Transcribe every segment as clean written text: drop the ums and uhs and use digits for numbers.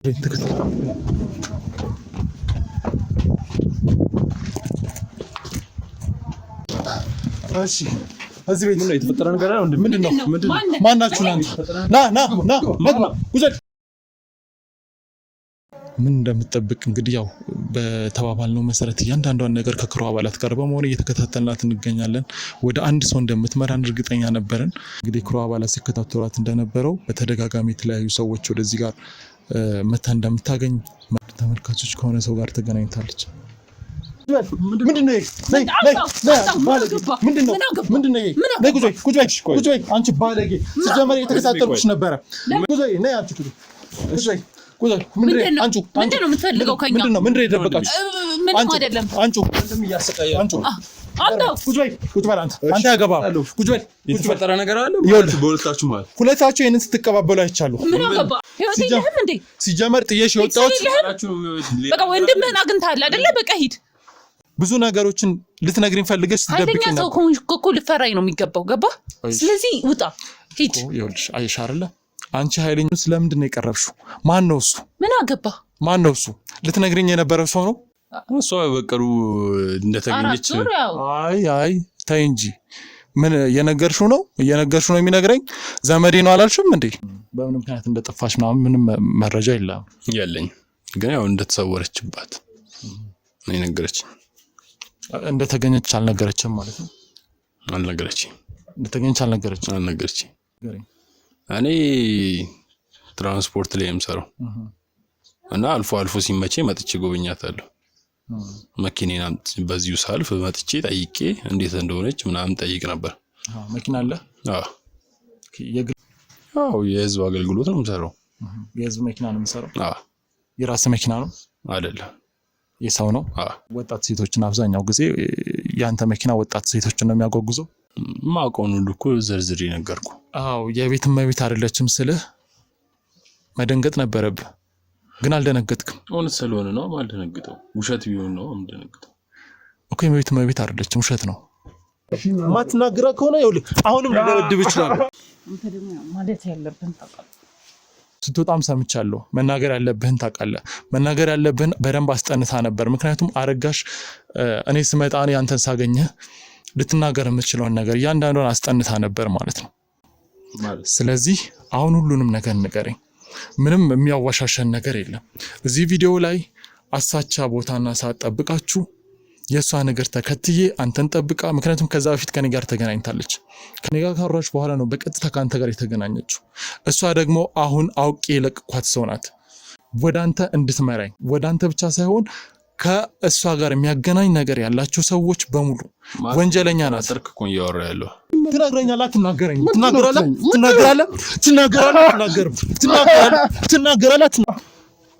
እሺ እዚህ ቤት ምን የተፈጠረ ነገር አለ? ምንድነው? ማናችሁ ና ጉዘል ምን እንደምትጠብቅ እንግዲህ ያው በተባባልነው መሰረት እያንዳንዷን ነገር ከክሩ አባላት ጋር በመሆን እየተከታተልናት እንገኛለን። ወደ አንድ ሰው እንደምትመራን እርግጠኛ ነበርን። እንግዲህ ክሩ አባላት ሲከታተሏት እንደነበረው በተደጋጋሚ የተለያዩ ሰዎች ወደዚህ ጋር መታ እንደምታገኝ ተመልካቾች ከሆነ ሰው ጋር ተገናኝታለች። ምንድነው? አንቺ ባለጌ ሲጀመር የተከታተልኩሽ ነበረ። ምንድነው የምትፈልገው ከኛ? ምንድነው የደበቃችሁ? ምንም አይደለም። አንቺ የተፈጠረ ነገር አለ በሁለታችሁ ማለት? ሁለታችሁ ይሄንን ስትቀባበሉ አይቻሉ። ምን አገባ? ህይወት የለህም እንዴ? ሲጀመር ጥዬሽ የወጣሁት በቃ ወንድምህን አግኝተሃል አይደለ? በቃ ሂድ። ብዙ ነገሮችን ልትነግሪኝ ፈልገሽ ትደብቂኝ ነበር። ኃይለኛ ሰው እኮ ልፈራኝ ነው የሚገባው። ገባ? ስለዚህ ውጣ፣ ሂድ። ይኸውልሽ አየሽ አይደለ? አንቺ ኃይለኛው ስለምንድን ነው የቀረብሽው? ማን ነው እሱ? ምን አገባ? ማን ነው እሱ? ልትነግሪኝ የነበረው ሰው ነው? እሷ በቀሩ እንደተገኘች። አይ ተይ እንጂ ምን የነገርሽው ነው የሚነግረኝ? ዘመዴ ነው አላልሽም እንዴ? በምን ምክንያት እንደጠፋሽ ምንም መረጃ የለኝ፣ ግን ያው እንደተሰወረችባት ነው የነገረችኝ። እንደተገኘች አልነገረችም ማለት ነው? አልነገረችኝ። እንደተገኘች አልነገረችኝ። እኔ ትራንስፖርት ላይ የምሰራው እና አልፎ ሲመቼ መጥቼ ጎበኛታለሁ። መኪናን በዚሁ ሳልፍ መጥቼ ጠይቄ እንዴት እንደሆነች ምናምን ጠይቅ ነበር። መኪና አለ? አዎ የህዝብ አገልግሎት ነው የምሰራው። የህዝብ መኪና ነው የምሰራው? አዎ። የራስ መኪና ነው? አይደለም፣ የሰው ነው። ወጣት ሴቶችን አብዛኛው ጊዜ ያንተ መኪና ወጣት ሴቶችን ነው የሚያጓጉዘው? ማውቀውን ሁሉ እኮ ዝርዝር ነገርኩ። አዎ የቤት እመቤት አይደለችም ስልህ መደንገጥ ነበረብህ፣ ግን አልደነገጥክም። እውነት ስለሆነ ነው ማልደነግጠው። ውሸት ቢሆን ነው የምደነግጠው እኮ። የቤት እመቤት አይደለችም፣ ውሸት ነው። ማትናገራ ከሆነ ይኸውልህ አሁንም ልደበድብ ይችላል። አንተ ደግሞ ማለት ያለብህን ታውቃለህ። ስትወጣም ሰምቻለሁ። መናገር ያለብህን ታውቃለህ። መናገር ያለብህን በደንብ አስጠንታ ነበር። ምክንያቱም አረጋሽ እኔ ስመጣ እኔ አንተን ሳገኘህ ልትናገር የምትችለውን ነገር እያንዳንዷን አስጠንታ ነበር ማለት ነው። ስለዚህ አሁን ሁሉንም ነገር ንገረኝ። ምንም የሚያዋሻሸን ነገር የለም። እዚህ ቪዲዮ ላይ አሳቻ ቦታና ሰዓት ጠብቃችሁ የእሷ ነገር ተከትዬ አንተን ጠብቃ፣ ምክንያቱም ከዛ በፊት ከኔ ጋር ተገናኝታለች። ከኔ ጋር ካወራች በኋላ ነው በቀጥታ ከአንተ ጋር የተገናኘችው። እሷ ደግሞ አሁን አውቄ የለቅኳት ሰው ናት። ወደ አንተ እንድትመራኝ፣ ወደ አንተ ብቻ ሳይሆን ከእሷ ጋር የሚያገናኝ ነገር ያላቸው ሰዎች በሙሉ ወንጀለኛ ናት። አጥርክኮን ያወራ ያለው ትናገረኛለህ? አትናገረኝ? ትናገራለህ?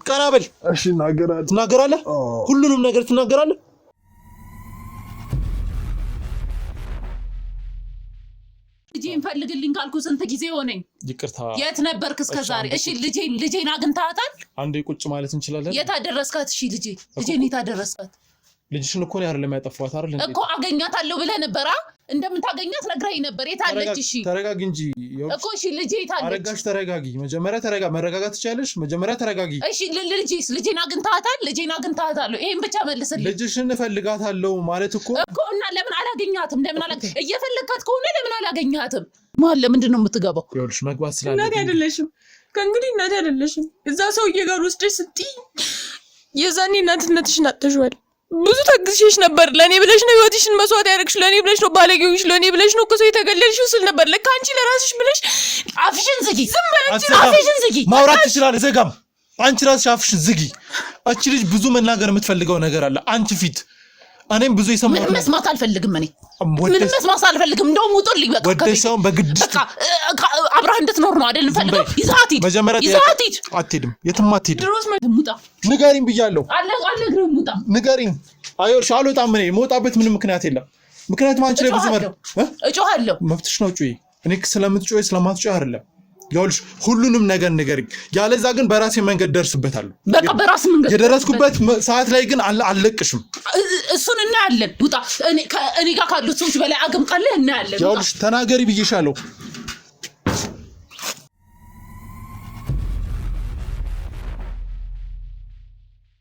ቀና በል። እሺ ትናገራለህ? ሁሉንም ነገር ትናገራለህ? ልጄን ፈልግልኝ ካልኩ ስንት ጊዜ ሆነኝ? ይቅርታ፣ የት ነበርክ እስከ ዛሬ? እሺ ልጄን አግኝተሃታል? አንዴ ቁጭ ማለት እንችላለን? የት አደረስካት? እሺ ልጄን የት አደረስካት? ልጅሽን እኮ ነው አይደለም ያጠፋሁት አይደል እኮ አገኛታለሁ ብለህ ነበር። እንደምታገኛት ነግረኸኝ ነበር። የት አለች? እሺ ተረጋጊ እንጂ እኮ። እሺ ልጄ የት አለች? አረጋሽ ተረጋጊ። መጀመሪያ መረጋጋት ትችያለሽ። መጀመሪያ ተረጋጊ። እሺ ልጄን አግኝተሃታል? ይሄን ብቻ መልስልኝ። ልጅሽን እፈልጋታለሁ ማለት እኮ እና ለምን አላገኛትም? እየፈለግካት ከሆነ ለምን አላገኛትም? ማን ለምንድን ነው የምትገባው? ይኸውልሽ መግባት ስላለብኝ እናቴ አይደለሽም። ከእንግዲህ እናቴ አይደለሽም። እዛ ሰውዬ ጋር ወስደሽ ስትይ የዛኔ እናትነትሽን አጥተሽዋል። ብዙ ተግዝሽሽ ነበር። ለኔ ብለሽ ነው ህይወትሽን መስዋዕት ያደረግሽ። ለኔ ብለሽ ነው ባለጌውሽ። ለኔ ብለሽ ነው ከሰው የተገለልሽው ስል ነበር። ለካ አንቺ ለራስሽ ብለሽ አፍሽን ዝጊ። ዝም በይ። አፍሽን ዝጊ። ማውራት ትችላለህ። ዘጋም። አንቺ ራስሽ አፍሽን ዝጊ። እቺ ልጅ ብዙ መናገር የምትፈልገው ነገር አለ አንቺ ፊት። እኔም ብዙ የሰማሁት ምንም መስማት አልፈልግም። ምንም መስማት አልፈልግም። እንደውም ውጡልኝ በቃ። ወደሻውን በግድሽ በቃ አብረህ እንድትኖር ነው አይደል እንፈልገው። ይዛት ሂድ። አትሄድም፣ የትም አትሄድም። ድሮስ ሙጣ ንገሪኝ ብያለሁ። አልነግርህም። ሙጣ ንገሪኝ። አይወርሽ አልወጣም። እኔ የምወጣበት ምንም ምክንያት የለም። ምክንያቱም አንቺ ላይ ብዙ እጮሃለሁ። መብትሽ ነው ጩይ። እኔ ስለምትጮይ ስለማትጮይ አይደለም። ይኸውልሽ ሁሉንም ነገር ንገሪኝ። ያለዛ ግን በራሴ መንገድ ደርስበታለሁ። በቃ በራስ መንገድ የደረስኩበት ሰዓት ላይ ግን አልለቅሽም። እሱን እናያለን። ውጣ። እኔ ጋር ካሉት ሰዎች በላይ አቅም ካለህ እናያለን። ይኸውልሽ ተናገሪ ብዬሻለሁ።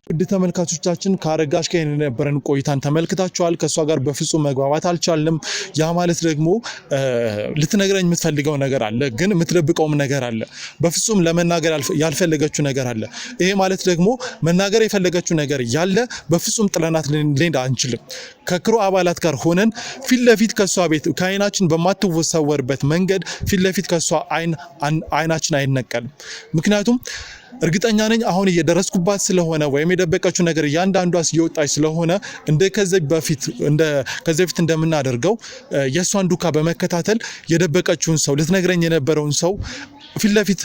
ውድ ተመልካቾቻችን ከአረጋሽ ጋር የነበረን ቆይታን ተመልክታችኋል። ከሷ ጋር በፍጹም መግባባት አልቻልንም። ያ ማለት ደግሞ ልትነግረኝ የምትፈልገው ነገር አለ፣ ግን የምትደብቀውም ነገር አለ። በፍጹም ለመናገር ያልፈለገችው ነገር አለ። ይሄ ማለት ደግሞ መናገር የፈለገችው ነገር ያለ በፍጹም ጥለናት ልንሄድ አንችልም። ከክሩ አባላት ጋር ሆነን ፊት ለፊት ከሷ ቤት ከአይናችን በማትወሰወርበት መንገድ ፊት ለፊት ከሷ አይናችን አይነቀልም። ምክንያቱም እርግጠኛ ነኝ አሁን እየደረስኩባት ስለሆነ ወይም የደበቀችው ነገር ያንዳንዷስ እየወጣች ስለሆነ ከዚህ በፊት እንደምናደርገው የሷን ዱካ በመከታተል የደበቀችውን ሰው ልትነግረኝ የነበረውን ሰው ፊት ለፊት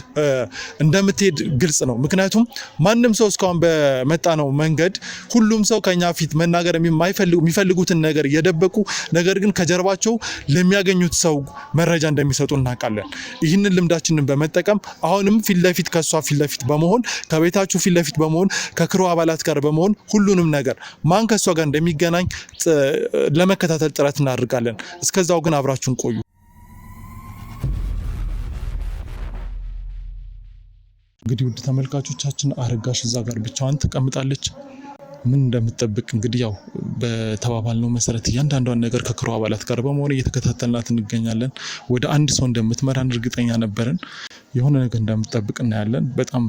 እንደምትሄድ ግልጽ ነው። ምክንያቱም ማንም ሰው እስካሁን በመጣ ነው መንገድ ሁሉም ሰው ከኛ ፊት መናገር የሚፈልጉትን ነገር እየደበቁ ነገር ግን ከጀርባቸው ለሚያገኙት ሰው መረጃ እንደሚሰጡ እናውቃለን። ይህንን ልምዳችንን በመጠቀም አሁንም ፊት ለፊት ከሷ ፊት ለፊት በመሆን ከቤታችሁ ፊት ለፊት በመሆን ከክሩ አባላት ጋር በመሆን ሁሉንም ነገር ማን ከሷ ጋር እንደሚገናኝ ለመከታተል ጥረት እናደርጋለን። እስከዛው ግን አብራችሁን ቆዩ። እንግዲህ ውድ ተመልካቾቻችን አረጋሽ እዛ ጋር ብቻዋን ተቀምጣለች። ምን እንደምትጠብቅ እንግዲህ ያው በተባባልነው መሰረት እያንዳንዷን ነገር ከክሩ አባላት ጋር በመሆን እየተከታተልናት እንገኛለን። ወደ አንድ ሰው እንደምትመራን እርግጠኛ ነበርን። የሆነ ነገር እንደምትጠብቅ እናያለን። በጣም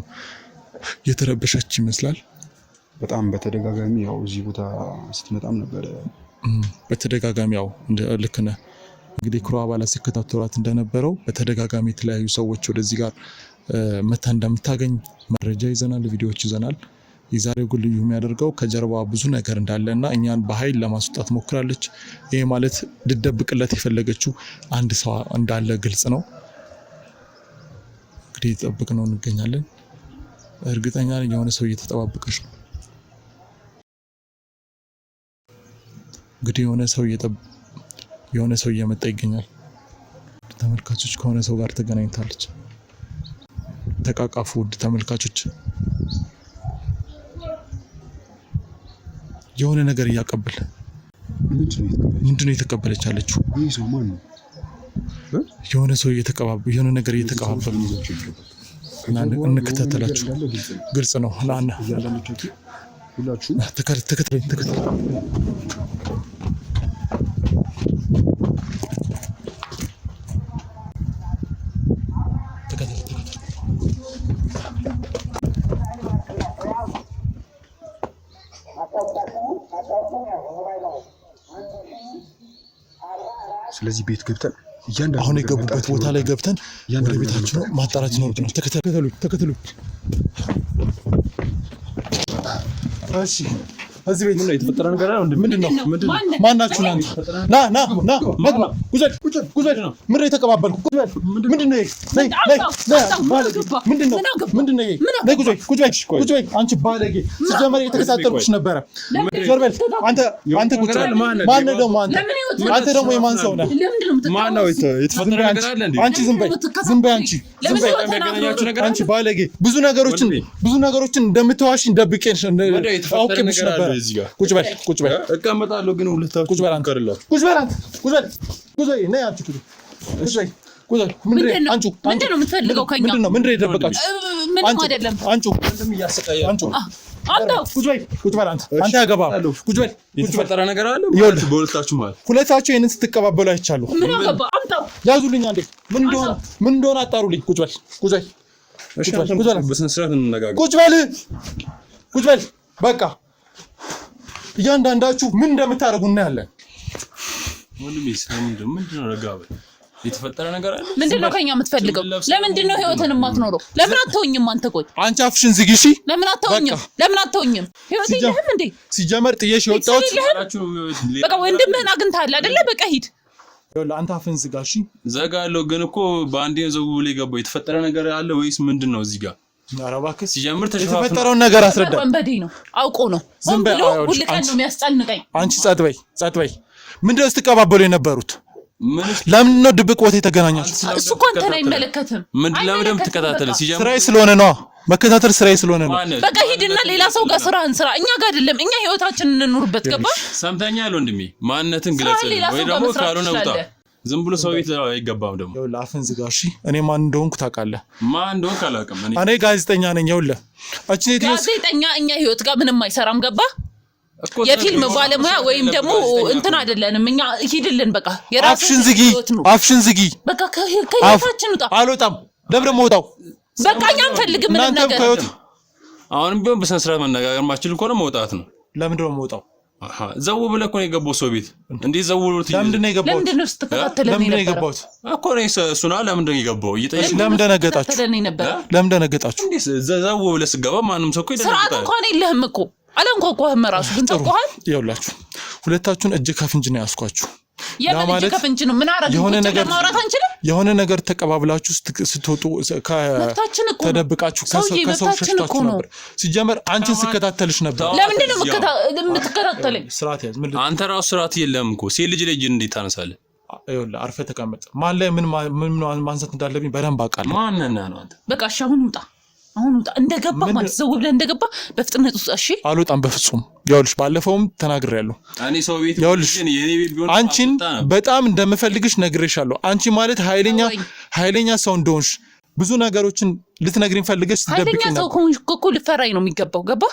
የተረበሸች ይመስላል። በጣም በተደጋጋሚ ያው እዚህ ቦታ ስትመጣም ነበር። በተደጋጋሚ ያው ልክ ነህ። እንግዲህ ክሩ አባላት ሲከታተሏት እንደነበረው በተደጋጋሚ የተለያዩ ሰዎች ወደዚህ ጋር መታ እንደምታገኝ መረጃ ይዘናል፣ ቪዲዮዎች ይዘናል። የዛሬው ግን ልዩ የሚያደርገው ከጀርባዋ ብዙ ነገር እንዳለና እኛን በኃይል ለማስወጣት ሞክራለች። ይሄ ማለት ልደብቅለት የፈለገችው አንድ ሰው እንዳለ ግልጽ ነው። እንግዲህ ጠብቅ ነው እንገኛለን። እርግጠኛ ነኝ የሆነ ሰው እየተጠባበቀች ነው። እንግዲህ የሆነ ሰው እየመጣ ይገኛል። ተመልካቾች ከሆነ ሰው ጋር ተገናኝታለች። ተቃቃፉ ውድ ተመልካቾች። የሆነ ነገር እያቀበለ ምንድነው እየተቀበለች ያለችው? የሆነ ሰው የሆነ ነገር እየተቀባበሉ እንከታተላችሁ። ግልጽ ነው። ተከተለኝ። ስለዚህ ቤት ገብተን አሁን የገቡበት ቦታ ላይ ገብተን ወደ ቤታችን ማጣራት ይኖርብናል። ተከተሉኝ። እሺ እዚህ ቤት ምን ነው የተፈጠረ ነገር አለ? ምንድነው? ማናችሁ ናንተ? ና ጉዘድ ነው። ምን ነው የተቀባበልኩ? ምንድነው? ምንድነው? ጉዘድ አንቺ ባለጌ። ሲጀመር የተከታተልኩሽ ነበረ። ዞርበል አንተ ጉዘድ ማን ነው ደግሞ አንተ ደግሞ የማን ሰው ነህ? ማን ነው የተፈጠረ ነገር አለ እንዴ? አንቺ ዝም በይ አንቺ ባለጌ። ብዙ ነገሮችን እንደምትዋሽኝ ደብቄሽ አውቄብሽ ነበር። ቁጭ በል እቀመጣለሁ። ግን ሁለታችሁ ቁጭ በል አንተ ነይ አንቺ ምንድነው የምትፈልገው ከኛ? ምንድነው የደበቃችሁ? ምንም አይደለም። ምንም እያሰቃያችሁ ቁጭ በል አንተ ያገባህ። ቁጭ በል የተፈጠረ ነገር አለ በሁለታችሁ ማለት። ሁለታችሁ ይሄንን ስትቀባበሉ አይቻለሁ። ምን አገባ? አምጣው ያዙልኝ አንዴ። ምን እንደሆነ አጣሩልኝ። ቁጭ በል በስነ ስርዓት እንነጋገር። ቁጭ በል በቃ እያንዳንዳችሁ ምን እንደምታደርጉ እናያለን። ወንድሜ ምንድነው? ረጋ በል። የተፈጠረ ነገር አለ። ምንድነው ከኛ የምትፈልገው? ለምንድነው ህይወትን የማትኖረው? ለምን አትተውኝም? አንተ ቆይ አንቺ አፍሽን ዝጊ እሺ። ለምን አትተውኝም? ህይወት የለህም እንዴ? ሲጀመር ጥዬሽ የወጣሁት በቃ ወንድምህን አግኝተሃል አይደለ? በቃ ሂድ። አንተ አፍህን ዝጋ እሺ። ዘጋለሁ። ግን እኮ በአንዴ ዘው ብሎ የገባው የተፈጠረ ነገር አለ ወይስ ምንድነው እዚህ ጋር? አረባከስ ሲጀምር የተፈጠረውን ነገር አስረዳ። ወንበዴ ነው አውቆ ነው። ዝም ብሎ ሁልቀን ነው የሚያስጨንቀኝ። አንቺ ጸጥ በይ። ምንድነው ስትቀባበሉ የነበሩት? ለምን ነው ድብቅ ቦታ የተገናኛችሁት? እሱ እኮ አንተን አይመለከትም። ለምን የምትከታተል? ሲጀምር ስራዬ ስለሆነ ነው። መከታተል ስራዬ ስለሆነ ነው። በቃ ሂድና ሌላ ሰው ጋር ስራህን ስራ። እኛ ጋር አይደለም። እኛ ህይወታችንን እንኑርበት። ገባ? ሰምተኛል ወንድሜ። ማንነትን ግለጽ ወይ ደግሞ ካልሆነ ውጣ። ዝም ብሎ ሰው ቤት አይገባም ደግሞ ይኸውልህ አፍን ዝጋ እሺ እኔ ማን እንደሆንኩ ታውቃለህ ማን እንደሆንክ አላውቅም እኔ ጋዜጠኛ ነኝ ይኸውልህ ጋዜጠኛ እኛ ህይወት ጋር ምንም አይሰራም ገባ የፊልም ባለሙያ ወይም ደግሞ እንትን አይደለንም እኛ ሂድልን በቃ አፍሽን ዝጊ በቃ ከህይወታችን ውጣ አልወጣም ደብረ መውጣው በቃ እኛ አንፈልግም ምንም ነገር አሁንም ቢሆን በስነ ስርዓት መነጋገር ማችል ከሆነ መውጣት ነው ለምንድን ነው መውጣው ዘው ብለህ እኮ ነው የገባው ሰው ቤት እንዴ ዘው ብለህ ለምንድን ነው የገባው ለምንድን ነው ስትከታተለኝ ነበር እኮ ነው እሱና ለምንድን ነው የገባው እየጠየቀ ለምን ደነገጣችሁ እንዴ ዘው ብለህ ስገባ ማንም ሰው እኮ ይደነግጣል ስርዓት እንኳን የለህም እኮ አላንኳኳህም ራሱ ግን ተቆሃል ይኸውላችሁ ሁለታችሁን እጅ ከፍንጅ ነው ያስኳችሁ የምን እጅ ከፍንጅ ነው ምን አረጋችሁ ለማውራት አንችልም የሆነ ነገር ተቀባብላችሁ ስትወጡ ተደብቃችሁ ከሰው ሸሽታችሁ ነበር ሲጀመር አንቺን ስከታተልሽ ነበር ለምንድን ነው የምትከታተለኝ ስርዓት ያዝ አንተ ራሱ ስርዓት የለህም እኮ ሴት ልጅ እንዴት ታነሳለህ ይኸውልህ አርፈህ ተቀመጥ ማን ላይ ምን ማንሳት እንዳለብኝ በደንብ አውቃለሁ ማንና ነው አንተ በቃ እሺ አሁን ውጣ እንደገባ ማለት ዘው ብለህ እንደገባ በፍጥነት ውጣ እሺ አልወጣም በፍጹም ይኸውልሽ ባለፈውም ተናግሬያለሁ እኔ ሰው ቤት የኔ ቤት ቢሆን አንቺን በጣም እንደምፈልግሽ ነግሬሻለሁ አንቺ ማለት ኃይለኛ ሰው እንደሆንሽ ብዙ ነገሮችን ልትነግሪኝ ፈልገሽ ትደብቂኝ ኃይለኛ ሰው እኮ ልፈራኝ ነው የሚገባው ገባ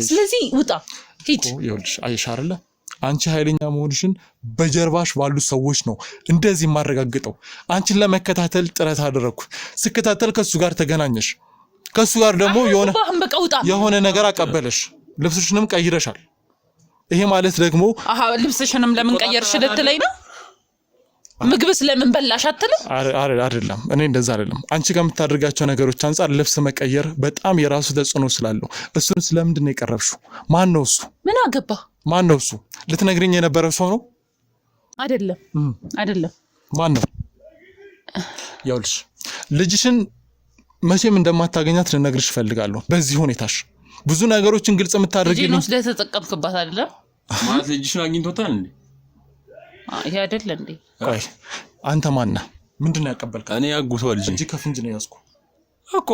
ስለዚህ ውጣ ሂድ ይኸውልሽ አይሽ አይደለ አንቺ ኃይለኛ መሆንሽን በጀርባሽ ባሉ ሰዎች ነው እንደዚህ ማረጋግጠው አንቺን ለመከታተል ጥረት አደረኩ ስከታተል ከሱ ጋር ተገናኘሽ ከሱ ጋር ደግሞ የሆነ ነገር አቀበለሽ ልብስሽንም ቀይረሻል ይሄ ማለት ደግሞ ልብስሽንም ለምን ቀየርሽ ልትለኝ ነው ምግብስ ለምን በላሽ አትልም አይደለም እኔ እንደዛ አይደለም አንቺ ጋር የምታደርጋቸው ነገሮች አንፃር ልብስ መቀየር በጣም የራሱ ተጽዕኖ ስላለው እሱን ስለምንድን ነው የቀረብሽው ማን ነው እሱ ምን አገባ ማን ነው እሱ ልትነግሪኝ የነበረው ሰው ነው አይደለም ማን ነው ይኸውልሽ ልጅሽን መቼም እንደማታገኛት ልነግርሽ ፈልጋለሁ በዚህ ሁኔታሽ ብዙ ነገሮችን ግልጽ የምታደርጊልኝ ልጅ ነው ስለተጠቀምክባት አይደለም ማለት ልጅሽን አግኝቶታል እንዴ ይሄ አይደል እንዴ ቆይ አንተ ማን ነህ ምንድነው ያቀበልከው እኔ አጉቷ ልጅ እጅ ከፍንጅ ነው ያዝኩ እኮ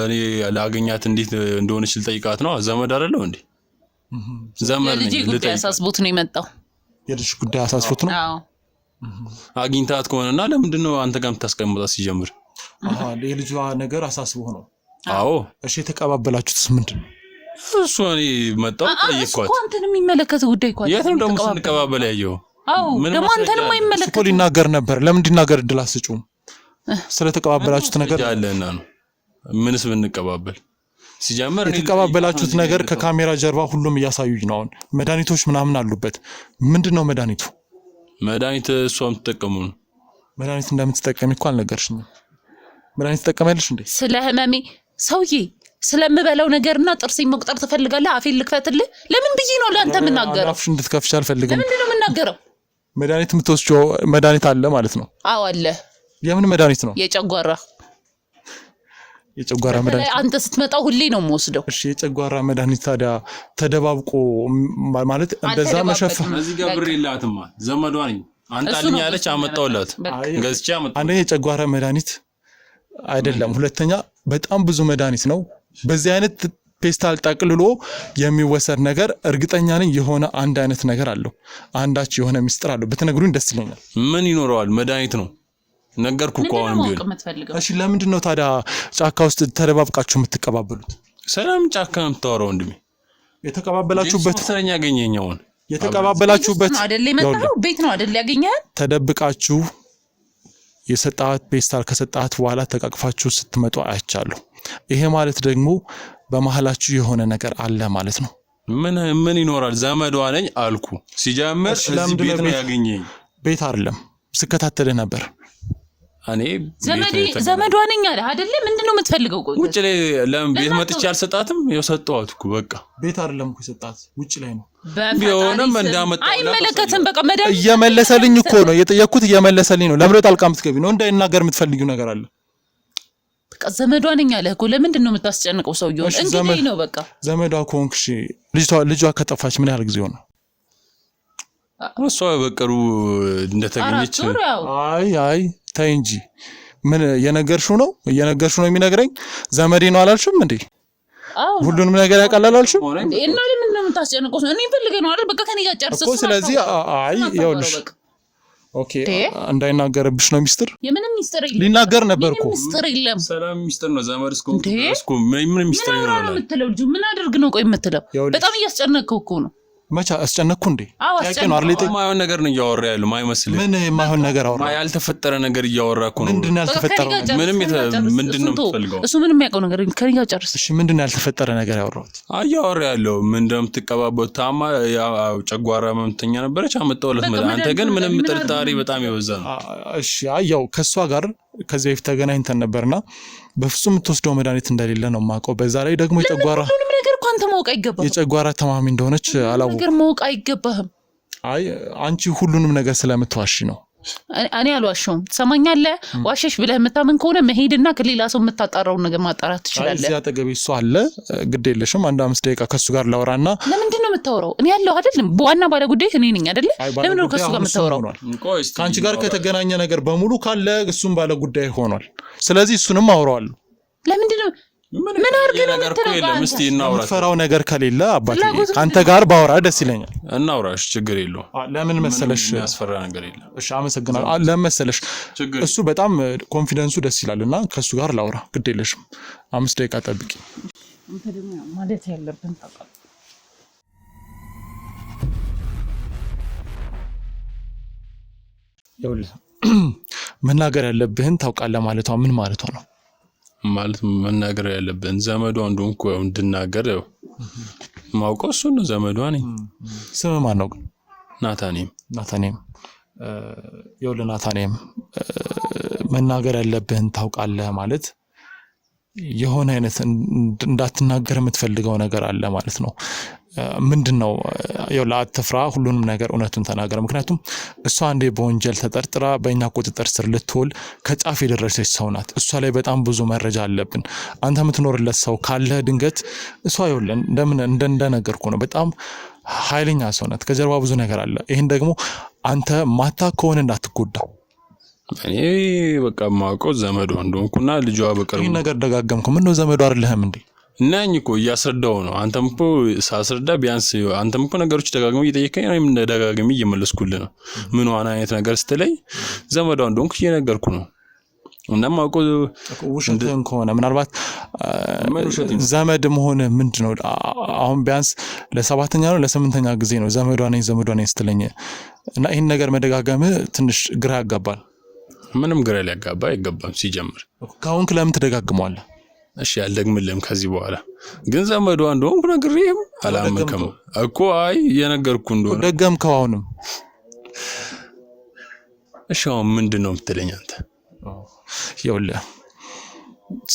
እኔ ላገኛት እንዴት እንደሆነች ልጠይቃት ነው ዘመድ አይደለው እንዴ ዘመድ ልጅ ጉዳይ አሳስቦት ነው የመጣው የልጅ ጉዳይ አሳስቦት ነው አዎ አግኝታት ከሆነና ለምንድነው አንተ ጋር የምታስቀምጣት ሲጀምር የልጇ ነገር አሳስቦ ነው አዎ እሺ የተቀባበላችሁትስ ምንድነው እሱ እኔ መጣው ጠይቋት እኮ አንተን የሚመለከት ጉዳይ እኮ የት ነው ደግሞ ስንቀባበል ያየው አዎ ደግሞ አንተን የማይመለከት እኮ ሊናገር ነበር ለምን እንዲናገር እድል አስጩም ስለተቀባበላችሁት ነገር ያለና ነው ምንስ ብንቀባበል ሲጀምር የተቀባበላችሁት ነገር ከካሜራ ጀርባ ሁሉም እያሳዩኝ ነው አሁን መድኃኒቶች ምናምን አሉበት ምንድነው መድኃኒት እሷም ተጠቀሙ ነው መድኃኒት እንደምትጠቀሚ እኮ አልነገርሽኝም መድኃኒት ተጠቀመልሽ እንዴ ስለ ህመሜ ሰውዬ ስለምበላው ነገርና ጥርሴን መቁጠር ትፈልጋለህ አፌን ልክፈትልህ ለምን ብዬ ነው ለአንተ የምናገረው አፍሽ እንድትከፍሽ አልፈልግም ለምንድን ነው የምናገረው መድኃኒት የምትወስጂው መድኃኒት አለ ማለት ነው አዎ አለ የምን መድኃኒት ነው የጨጓራ መድኃኒት አንተ ስትመጣ ሁሌ ነው የምወስደው እሺ የጨጓራ መድኃኒት ታዲያ ተደባብቆ ማለት እንደዛ መሸፈን እዚህ ጋር ብር የላትማ ዘመዷ ነኝ አንታልኝ ያለች አመጣውላት ገዝቼ አመጣው አንዴ የጨጓራ መድኃኒት አይደለም ሁለተኛ በጣም ብዙ መድኃኒት ነው በዚህ አይነት ፔስታል ጠቅልሎ የሚወሰድ ነገር እርግጠኛ ነኝ የሆነ አንድ አይነት ነገር አለው አንዳች የሆነ ሚስጥር አለው በተነግሩኝ ደስ ይለኛል ምን ይኖረዋል መድኃኒት ነው ነገርኩ እኮ አሁን ቢሆን እሺ ለምንድን ነው ታዲያ ጫካ ውስጥ ተደባብቃችሁ የምትቀባበሉት ሰላም ጫካ ነው የምታወራው ወንድሜ የተቀባበላችሁበት ስለኛ ያገኘኛውን የተቀባበላችሁበት አይደል የመጣው ቤት ነው አይደል ያገኘህ ተደብቃችሁ የሰጣት ፔስታል ከሰጣት በኋላ ተቃቅፋችሁ ስትመጡ አይቻለሁ ይሄ ማለት ደግሞ በመሐላችሁ የሆነ ነገር አለ ማለት ነው ምን ይኖራል ዘመዷ ነኝ አልኩ ሲጀምር እዚህ ቤት ነው ያገኘኝ ቤት አይደለም ስከታተልህ ነበር እኔ ዘመዷ ነኝ አለ አይደል ምንድነው የምትፈልገው ውጭ ላይ ለምን ቤት መጥቼ አልሰጣትም የሰጠዋት እኮ በቃ ቤት አይደለም እኮ የሰጣት ውጭ ላይ ነው ቢሆንም እንዳመጣው አይመለከትም በቃ መድኃኒት እየመለሰልኝ እኮ ነው የጠየኩት እየመለሰልኝ ነው ለምን ጣልቃ የምትገቢ ነው እንዳይናገር የምትፈልጊው ነገር አለ በቃ ዘመዷ ነኝ አለ እኮ ለምንድን ነው የምታስጨንቀው ሰውየው እንግዲህ ነው በቃ ዘመዷ ኮንክሽ ልጇ ከጠፋች ምን ያህል ጊዜ ሆነ እሷ በቀሩ እንደተገኘች አይ ታይ እንጂ ምን የነገርሽው ነው የሚነግረኝ ዘመዴ ነው አላልሽም እንዴ ሁሉንም ነገር ያቀላላልሽም እና ለምን ነው የምታስጨንቀው እኔ ፈልገ ነው አይደል በቃ ከኔ ጋር ጨርሰሽ እኮ ስለዚህ አይ ይኸውልሽ ኦኬ እንዳይናገርብሽ ነው ሚስጥር የምንም ሚስጥር የለም ሊናገር ነበርኩ ሚስጥር የለም ሰላም ሚስጥር ነው ዘመድ እስኮ ምን ሚስጥር ነው የምትለው ልጅ ምን አድርግ ነው ቆይ የምትለው በጣም እያስጨነቀው እኮ ነው መቻ አስጨነቅኩ እንዴ ያቄ ነው አይደል ማይሆን ነገር ነው እያወራ ያለው ማይመስል ምን ማይሆን ነገር አወራ ያልተፈጠረ ነገር እያወራ እኮ ነው ምንድነው ያልተፈጠረው ምንድነው የምትፈልገው እሱ ምንም የሚያውቀው ነገር ከኔ ጋር ጨርስ እሺ ምንድነው ያልተፈጠረ ነገር ያወራሁት አያወራ ያለው ምንድነው የምትቀባበው ታማ ጨጓራ መምተኛ ነበረች አመጣውለት አንተ ግን ምንም ጥርጣሬ በጣም ይወዛ ነው እሺ አያው ከሷ ጋር ከዚህ በፊት ተገናኝተን ነበርና በፍጹም የምትወስደው መድኃኒት እንደሌለ ነው ማውቀው በዛ ላይ ደግሞ የጨጓራ አንተ ማወቅ አይገባህም የጨጓራ ተማሚ እንደሆነች አላወቅም ነገር ማወቅ አይገባህም አይ አንቺ ሁሉንም ነገር ስለምትዋሺ ነው እኔ አልዋሽም ትሰማኛለህ ዋሸሽ ብለህ የምታምን ከሆነ መሄድና ከሌላ ሰው የምታጣራው ነገር ማጣራት ትችላለህ እዚያ አጠገቤ እሱ አለ ግድ የለሽም አንድ 5 ደቂቃ ከሱ ጋር ላወራና ለምንድን ነው የምታወራው እኔ ያለው አይደል በዋና ባለ ጉዳይ እኔ ነኝ አይደል ለምን ነው ከሱ ጋር የምታወራው ካንቺ ጋር ከተገናኘ ነገር በሙሉ ካለ እሱም ባለ ጉዳይ ሆኗል ስለዚህ እሱንም አወራዋለሁ ለምንድን ነው ምን አርገህ ነገር እኮ የለም እስቲ እናውራ ፈራው ነገር ከሌለ አባቴ አንተ ጋር ባወራ ደስ ይለኛል እናውራሽ ችግር የለው ለምን መሰለሽ ያስፈራ ነገር የለም እሺ አመሰግናለሁ ለምን መሰለሽ እሱ በጣም ኮንፊደንሱ ደስ ይላልና ከሱ ጋር ላውራ ግድ የለሽም 5 ደቂቃ ጠብቂ አንተ ደግሞ ማለት ያለብን ታውቃለህ ይኸውልህ መናገር ያለብህን ታውቃለህ ማለቷ ምን ማለቷ ነው ማለት መናገር ያለብን ዘመዷ እንደሆንኩ እንድናገር ማውቀው እሱ ነው ዘመዷ ነኝ ስም ማን ነው ግን ናታኔም ይኸውልህ ናታኔም መናገር ያለብህን ታውቃለህ ማለት የሆነ አይነት እንዳትናገር የምትፈልገው ነገር አለ ማለት ነው ምንድነው ይኸውልህ አትፍራ ሁሉንም ነገር እውነቱን ተናገር ምክንያቱም እሷ አንዴ በወንጀል ተጠርጥራ በእኛ ቁጥጥር ስር ልትውል ከጫፍ የደረሰች ሰው ናት እሷ ላይ በጣም ብዙ መረጃ አለብን አንተ የምትኖርለት ሰው ካለ ድንገት እሷ ይኸውልህ እንደምን እንደነገርኩ ነው በጣም ኃይለኛ ሰው ናት ከጀርባ ብዙ ነገር አለ ይሄን ደግሞ አንተ ማታ ከሆነ እንዳትጎዳ እኔ በቃ ማውቀው ዘመዷ እንደሆንኩና ልጇ በቅርቡ ይሄን ነገር ደጋገምኩ ምን ነው ዘመዷ አይደለህም እንዴ እናኝ እኮ እያስረዳው ነው አንተም እኮ ሳስረዳ ቢያንስ አንተም እኮ ነገሮች ደጋግመህ እየጠየቀኝ ነው ደጋግመህ እየመለስኩልህ ነው ምን ዋና አይነት ነገር ስትለኝ ዘመዷ እንደሆንኩ እየነገርኩ ነው እናም አውቀው ውሸትህን ከሆነ ምናልባት ዘመድ መሆን ምንድነው አሁን ቢያንስ ለ7ኛ ነው ለ8ኛ ጊዜ ነው ዘመዷ ነኝ ስትለኝ እና ይሄን ነገር መደጋገምህ ትንሽ ግራ ያጋባል ምንም ግራ ሊያጋባ አይገባም ሲጀምር ካሁን ለምን ትደጋግመዋለህ እሺ ያልደግምልህም ከዚህ በኋላ ግን ዘመዷ እንደሆንኩ ነግሬህም አላመንከም እኮ አይ የነገርኩ እንደሆነ ደገምከው አሁንም እሺ አሁን ምንድነው የምትለኝ አንተ ይኸውልህ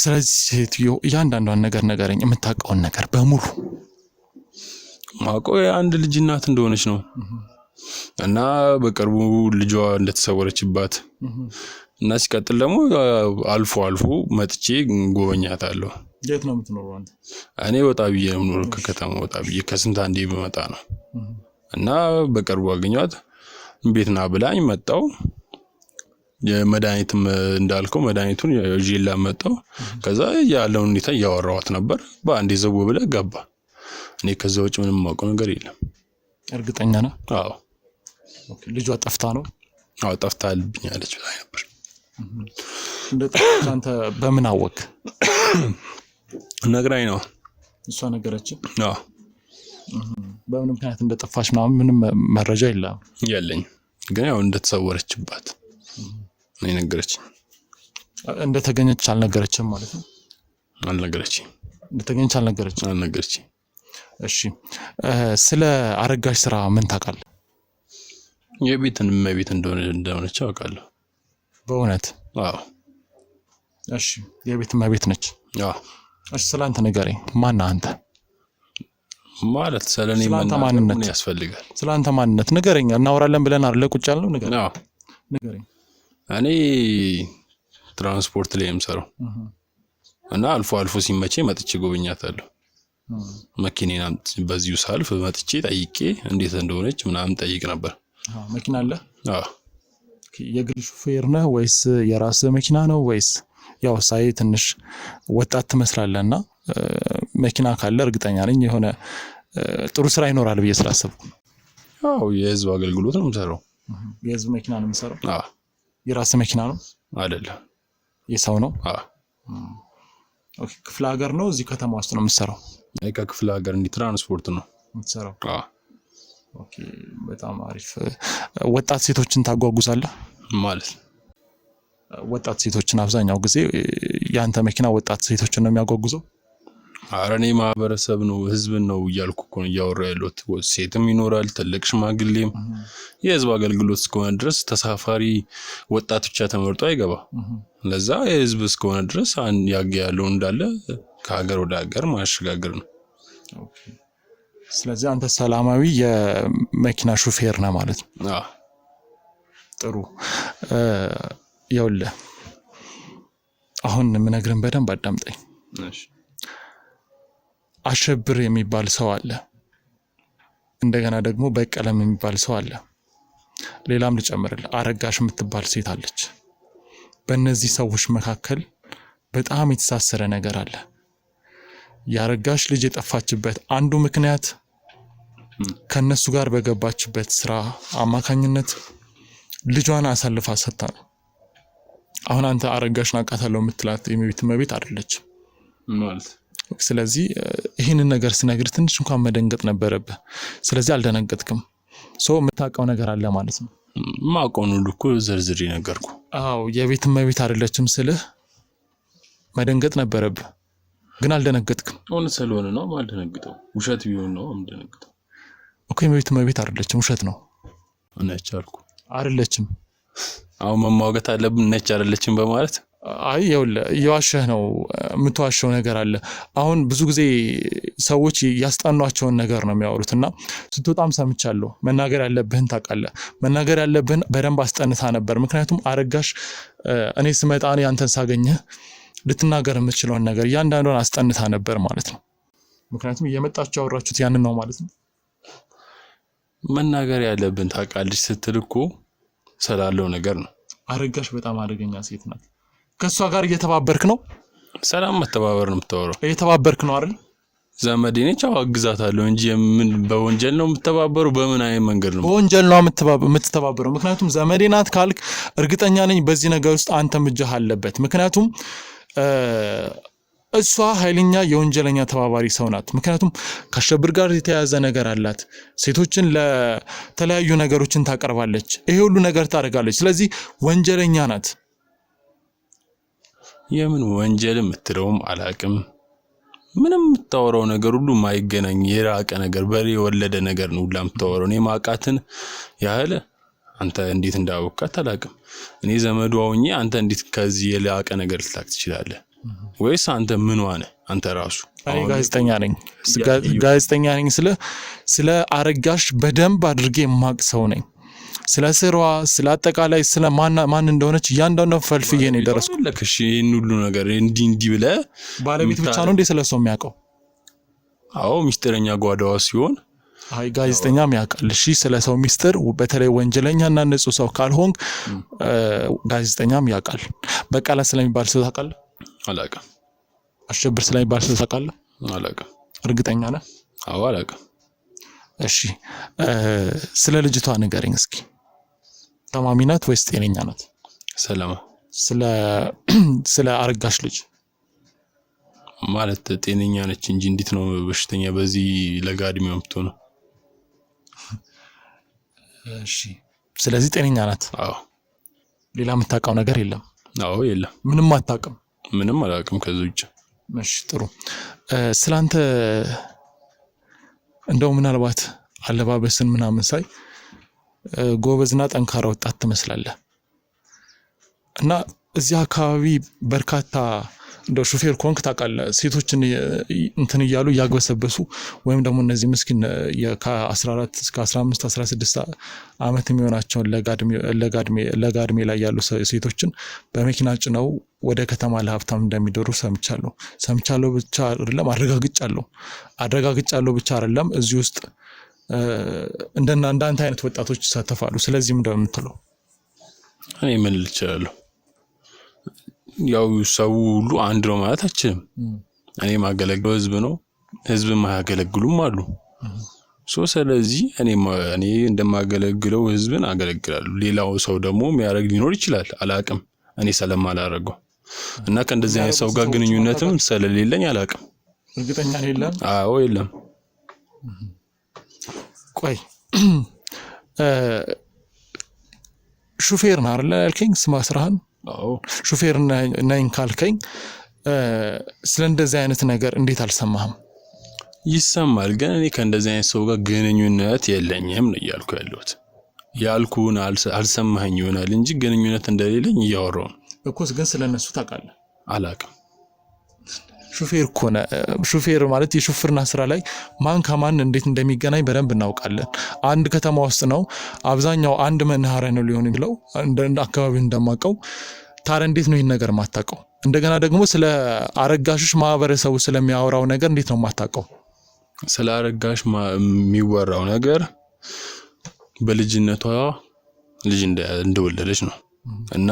ስለዚህ ሴትዮ እያንዳንዷን ነገር ነገረኝ የምታውቀውን ነገር በሙሉ ማውቀው የአንድ ልጅ እናት እንደሆነች ነው እና በቅርቡ ልጇ እንደተሰወረችባት እና ሲቀጥል ደግሞ አልፎ መጥቼ ጎበኛታለሁ የት ነው የምትኖረው አንተ እኔ ወጣ ብዬ ነው የምኖረው ከከተማ ወጣ ብዬ ከስንት አንዴ በመጣ ነው እና በቅርቡ አገኘኋት ቤትና ብላኝ መጣው የመድኃኒትም እንዳልከው መድኃኒቱን ይዤላ መጣው ከዛ ያለውን ሁኔታ እያወራኋት ነበር በአንዴ ዘው ብለ ገባ እኔ ከዛ ውጭ ምንም ማውቀው ነገር የለም እርግጠኛ ነህ አዎ ኦኬ ልጇ ጠፍታ ነው አዎ ጠፍታልብኛለች ላይ ነበር እንደጠፋች አንተ በምን አወቅ ነግራኝ ነው እሷ ነገረች አዎ በምን ምክንያት እንደጠፋች ምንም መረጃ የለኝ ግን ያው እንደተሰወረችባት ነው ነገረችኝ እንደተገኘች አልነገረችም ማለት ነው አልነገረችኝ እንደተገኘች አልነገረችኝ እሺ ስለ አረጋሽ ስራ ምን ታውቃለህ የቤትን መቤት እንደሆነች አውቃለሁ በእውነት አዎ እሺ የቤት መቤት ነች አዎ እሺ ስላንተ ንገረኝ ማን አንተ ማለት ስለኔ ማንነት ያስፈልጋል ስላንተ ማንነት ንገረኝ እናወራለን ብለን አይደል ቁጭ ያልነው ንገረኝ እኔ ትራንስፖርት ላይ የምሰራው እና አልፎ ሲመቼ መጥቼ ጎበኛታለሁ መኪናን በዚሁ ሳልፍ መጥቼ ጠይቄ እንዴት እንደሆነች ምናምን ጠይቅ ነበር መኪና አለ አዎ የግል ሹፌር ነህ ወይስ የራስህ መኪና ነው ወይስ ያው ሳይ ትንሽ ወጣት ትመስላለህና መኪና ካለ እርግጠኛ ነኝ የሆነ ጥሩ ስራ ይኖራል ብዬ ስላሰብኩ አዎ የህዝብ አገልግሎት ነው የምሰራው የህዝብ መኪና ነው የምትሰራው? አዎ። የራስ መኪና ነው አይደለም? የሰው ነው? አዎ። ኦኬ። ክፍለ ሀገር ነው እዚህ ከተማ ውስጥ ነው የምትሰራው? ከክፍለ ሀገር እንዲህ ትራንስፖርት ነው የምትሰራው? አዎ። ኦኬ፣ በጣም አሪፍ። ወጣት ሴቶችን ታጓጉዛለህ ማለት? ወጣት ሴቶችን አብዛኛው ጊዜ ያንተ መኪና ወጣት ሴቶችን ነው የሚያጓጉዘው? ኧረ እኔ ማህበረሰብ ነው ህዝብን ነው እያልኩ እኮ ነው እያወራ ያለሁት። ሴትም ይኖራል ትልቅ ሽማግሌም። የህዝብ አገልግሎት እስከሆነ ድረስ ተሳፋሪ ወጣት ብቻ ተመርጦ አይገባ። ለዛ የህዝብ እስከሆነ ድረስ ያለው እንዳለ ከሀገር ወደ ሀገር ማሸጋገር ነው። ስለዚህ አንተ ሰላማዊ የመኪና ሹፌር ነህ ማለት ነው? አዎ። ጥሩ። ይኸውልህ አሁን የምነግርህን በደንብ አዳምጠኝ። እሺ። አሸብር የሚባል ሰው አለ፣ እንደገና ደግሞ በቀለም የሚባል ሰው አለ፣ ሌላም ልጨምርልህ አረጋሽ የምትባል ሴት አለች። በእነዚህ ሰዎች መካከል በጣም የተሳሰረ ነገር አለ። ያረጋሽ ልጅ የጠፋችበት አንዱ ምክንያት ከነሱ ጋር በገባችበት ስራ አማካኝነት ልጇን አሳልፋ ሰጥታ ነው። አሁን አንተ አረጋሽን አውቃታለሁ የምትላት የቤት እመቤት አይደለችም ማለት። ስለዚህ ይህንን ነገር ስነግር ትንሽ እንኳን መደንገጥ ነበረብህ። ስለዚህ አልደነገጥክም። የምታውቀው ነገር አለ ማለት ነው? ማውቀውን ሁሉ እኮ ዝርዝር ነገርኩ። አዎ፣ የቤት እመቤት አይደለችም ስልህ መደንገጥ ነበረብህ፣ ግን አልደነገጥክም። እውነት ስለሆነ ነው የማልደነግጠው። ውሸት ቢሆን ነው የምደነግጠው እኮ። የቤት እመቤት አይደለችም፣ ውሸት ነው። ነች አልኩ። አይደለችም። አሁን መሟገት አለብን ነች አይደለችም በማለት? አይ ይኸውልህ እየዋሸህ ነው። የምትዋሸው ነገር አለ። አሁን ብዙ ጊዜ ሰዎች ያስጠኗቸውን ነገር ነው የሚያወሩትና ስትወጣም ሰምቻለሁ። መናገር ያለብህን ታውቃለህ። መናገር ያለብህን በደንብ አስጠንታ ነበር። ምክንያቱም አረጋሽ እኔ ስመጣ አንተን ሳገኘህ ልትናገር የምትችለውን ነገር እያንዳንዷን አስጠንታ ነበር ማለት ነው። ምክንያቱም እየመጣችሁ ያወራችሁት ያንን ነው ማለት ነው። መናገር ያለብን ታውቃለች ስትል እኮ ስላለው ነገር ነው። አረጋሽ በጣም አደገኛ ሴት ናት። ከሷ ጋር እየተባበርክ ነው? ሰላም መተባበር ነው የምታወራው? እየተባበርክ ነው አይደል? ዘመዴ ነች፣ አግዛታለሁ እንጂ ምን በወንጀል ነው የምተባበረው? በምን አይነት መንገድ ነው? በወንጀል ነው የምትተባበረው። ምክንያቱም ዘመዴ ናት ካልክ እርግጠኛ ነኝ በዚህ ነገር ውስጥ አንተም እጅህ አለበት። ምክንያቱም እሷ ኃይለኛ የወንጀለኛ ተባባሪ ሰው ናት። ምክንያቱም ከአሸብር ጋር የተያያዘ ነገር አላት። ሴቶችን ለተለያዩ ነገሮችን ታቀርባለች። ይሄ ሁሉ ነገር ታደርጋለች። ስለዚህ ወንጀለኛ ናት። የምን ወንጀል የምትለውም አላቅም። ምንም የምታወራው ነገር ሁሉ ማይገናኝ የራቀ ነገር በሬ የወለደ ነገር ነው ሁላ የምታወራው። እኔ ማቃትን ያህል አንተ እንዴት እንዳወቃት አላቅም። እኔ ዘመዷ ሆኜ አንተ እንዴት ከዚህ የላቀ ነገር ልታክ ትችላለህ? ወይስ አንተ ምን ሆነ? አንተ ራሱ እኔ ጋዜጠኛ ነኝ። ጋዜጠኛ ነኝ ስለ አረጋሽ በደንብ አድርጌ የማቅ ሰው ነኝ። ስለ ስራዋ፣ ስለ አጠቃላይ ስለ ማን እንደሆነች እያንዳንዱ ፈልፍዬ ነው የደረስኩት። ለከሽ ይሄን ሁሉ ነገር እንዲህ ብለህ ባለቤት ብቻ ነው እንዴ ስለሰው የሚያውቀው? አዎ ሚስጥረኛ ጓዳዋ ሲሆን አይ ጋዜጠኛም ያውቃል። እሺ ስለሰው ሚስጥር በተለይ ወንጀለኛና ንጹህ ሰው ካልሆንክ ጋዜጠኛም ያውቃል። በቃላ ስለሚባል ሰው ታውቃለህ? አላውቅም። አሸብር ስለሚባል ሰው ታውቃለህ? አላውቅም። እርግጠኛ ነህ? አዎ አላውቅም። እሺ ስለ ልጅቷ ንገረኝ እስኪ። ታማሚ ናት ወይስ ጤነኛ ናት? ሰላም። ስለ አረጋሽ ልጅ ማለት ጤነኛ ነች እንጂ እንዴት ነው በሽተኛ በዚህ ለጋ እድሜ የምትሆነው? እሺ ስለዚህ ጤነኛ ናት? አዎ። ሌላ የምታውቀው ነገር የለም? አዎ የለም። ምንም አታውቅም? ምንም አላውቅም ከዚህ ውጭ። እሺ ጥሩ። ስላንተ እንደው ምናልባት አለባበስን ምናምን ሳይ ጎበዝና ጠንካራ ወጣት ትመስላለህ እና እዚህ አካባቢ በርካታ እንደው ሹፌር ኮንክ ታውቃለህ ሴቶችን እንትን እያሉ ያግበሰበሱ ወይም ደግሞ እነዚህ ምስኪን ከ14 እስከ 15 16 ዓመት የሚሆናቸውን ለጋድሜ ላይ ያሉ ሴቶችን በመኪና ጭነው ወደ ከተማ ለሀብታም እንደሚደሩ ሰምቻለሁ ብቻ አይደለም አረጋግጫለሁ ብቻ አይደለም እዚህ ውስጥ እንዳንተ አይነት ወጣቶች ይሳተፋሉ። ስለዚህ ምንድነው የምትለው? እኔ ምን ልችላለሁ? ያው ሰው ሁሉ አንድ ነው ማለት አችልም። እኔ ማገለግለው ህዝብ ነው፣ ህዝብ ማያገለግሉም አሉ። ስለዚህ እኔ እንደማገለግለው ህዝብን አገለግላለሁ። ሌላው ሰው ደግሞ የሚያደርግ ሊኖር ይችላል አላቅም እኔ ስለማላረገው እና ከእንደዚህ አይነት ሰው ጋር ግንኙነትም ስለሌለኝ አላቅም። እርግጠኛ አይደለም? አዎ የለም። ቆይ ሹፌር ነህ አይደል ያልከኝ? ስማ ስራህን። አዎ ሹፌር ነኝ ካልከኝ ስለ እንደዚህ አይነት ነገር እንዴት አልሰማህም? ይሰማል፣ ግን እኔ ከእንደዚህ አይነት ሰው ጋር ግንኙነት የለኝም ነው እያልኩ ያለሁት። ያልኩህን አልሰማኸኝ ይሆናል እንጂ ግንኙነት እንደሌለኝ እያወራሁ ነው እኮ። ግን ስለነሱ ታውቃለህ? አላቅም። ሹፌር እኮ ነህ። ሹፌር ማለት የሹፍርና ስራ ላይ ማን ከማን እንዴት እንደሚገናኝ በደንብ እናውቃለን። አንድ ከተማ ውስጥ ነው አብዛኛው አንድ መናኸሪያ ነው ሊሆን ይችላል እንደ አካባቢው እንደማውቀው። ታዲያ እንዴት ነው ይህን ነገር የማታውቀው? እንደገና ደግሞ ስለ አረጋሾች ማህበረሰቡ ስለሚያወራው ነገር እንዴት ነው የማታውቀው? ስለ አረጋሽ የሚወራው ነገር በልጅነቷ ልጅ እንደወለደች ነው እና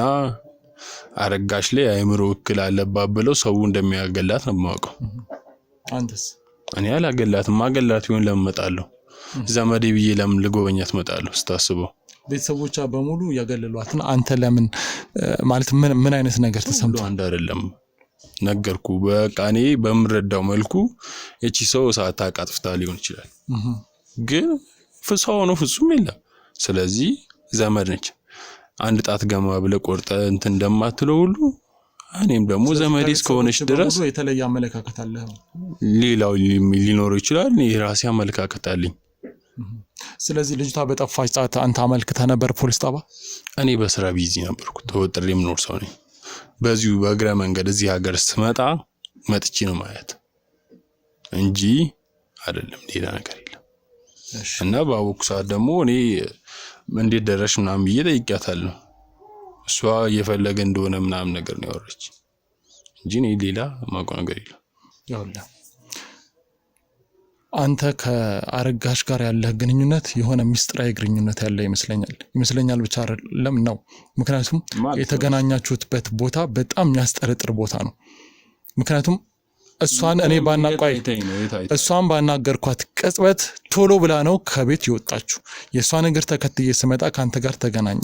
አረጋሽ ላይ አእምሮ እክል አለባት ብለው ሰው እንደሚያገላት ነው የማውቀው። አንተስ? እኔ አላገላትም። ማገላት ይሆን ለምን እመጣለሁ? ዘመዴ ብዬ ለምን ልጎበኛት እመጣለሁ? ስታስበው ቤተሰቦቿ በሙሉ ያገለሏትና አንተ ለምን ማለት ምን አይነት ነገር ተሰምቶ? አንድ አይደለም ነገርኩ። በቃ እኔ በምረዳው መልኩ እቺ ሰው ሰዓት አቃጥፍታ ሊሆን ይችላል፣ ግን ፍሷው ነው ፍጹም የለም። ስለዚህ ዘመድ ነች። አንድ ጣት ገማ ብለ ቆርጠ እንትን እንደማትለው ሁሉ እኔም ደግሞ ዘመዴ እስከሆነች ድረስ የተለየ አመለካከት አለ። ሌላው ሊኖር ይችላል፣ እኔ ራሴ አመለካከት አለኝ። ስለዚህ ልጅቷ በጠፋች ሰዓት አንተ አመልክተህ ነበር ፖሊስ ጣባ? እኔ በስራ ቢዚ ነበርኩ፣ ተወጥሬ የምኖር ሰው ነኝ። በዚሁ በእግረ መንገድ እዚህ ሀገር ስትመጣ መጥቼ ነው ማለት እንጂ አይደለም፣ ሌላ ነገር የለም። እና ባወኩ ሰዓት ደግሞ እኔ እንዴት ደረሽ ምናምን ብዬ ጠይቄያታለሁ። እሷ እየፈለገ እንደሆነ ምናምን ነገር ነው ያወራች እንጂ እኔ ሌላ ማውቀው ነገር የለም። ያውላ አንተ ከአረጋሽ ጋር ያለህ ግንኙነት የሆነ ሚስጥራዊ ግንኙነት ያለ ይመስለኛል ብቻ አይደለም ነው። ምክንያቱም የተገናኛችሁበት ቦታ በጣም የሚያስጠረጥር ቦታ ነው። ምክንያቱም እሷን እኔ እሷን ባናገርኳት ቅጽበት ቶሎ ብላ ነው ከቤት ይወጣችሁ። የእሷን እግር ተከትዬ ስመጣ ካንተ ጋር ተገናኘ።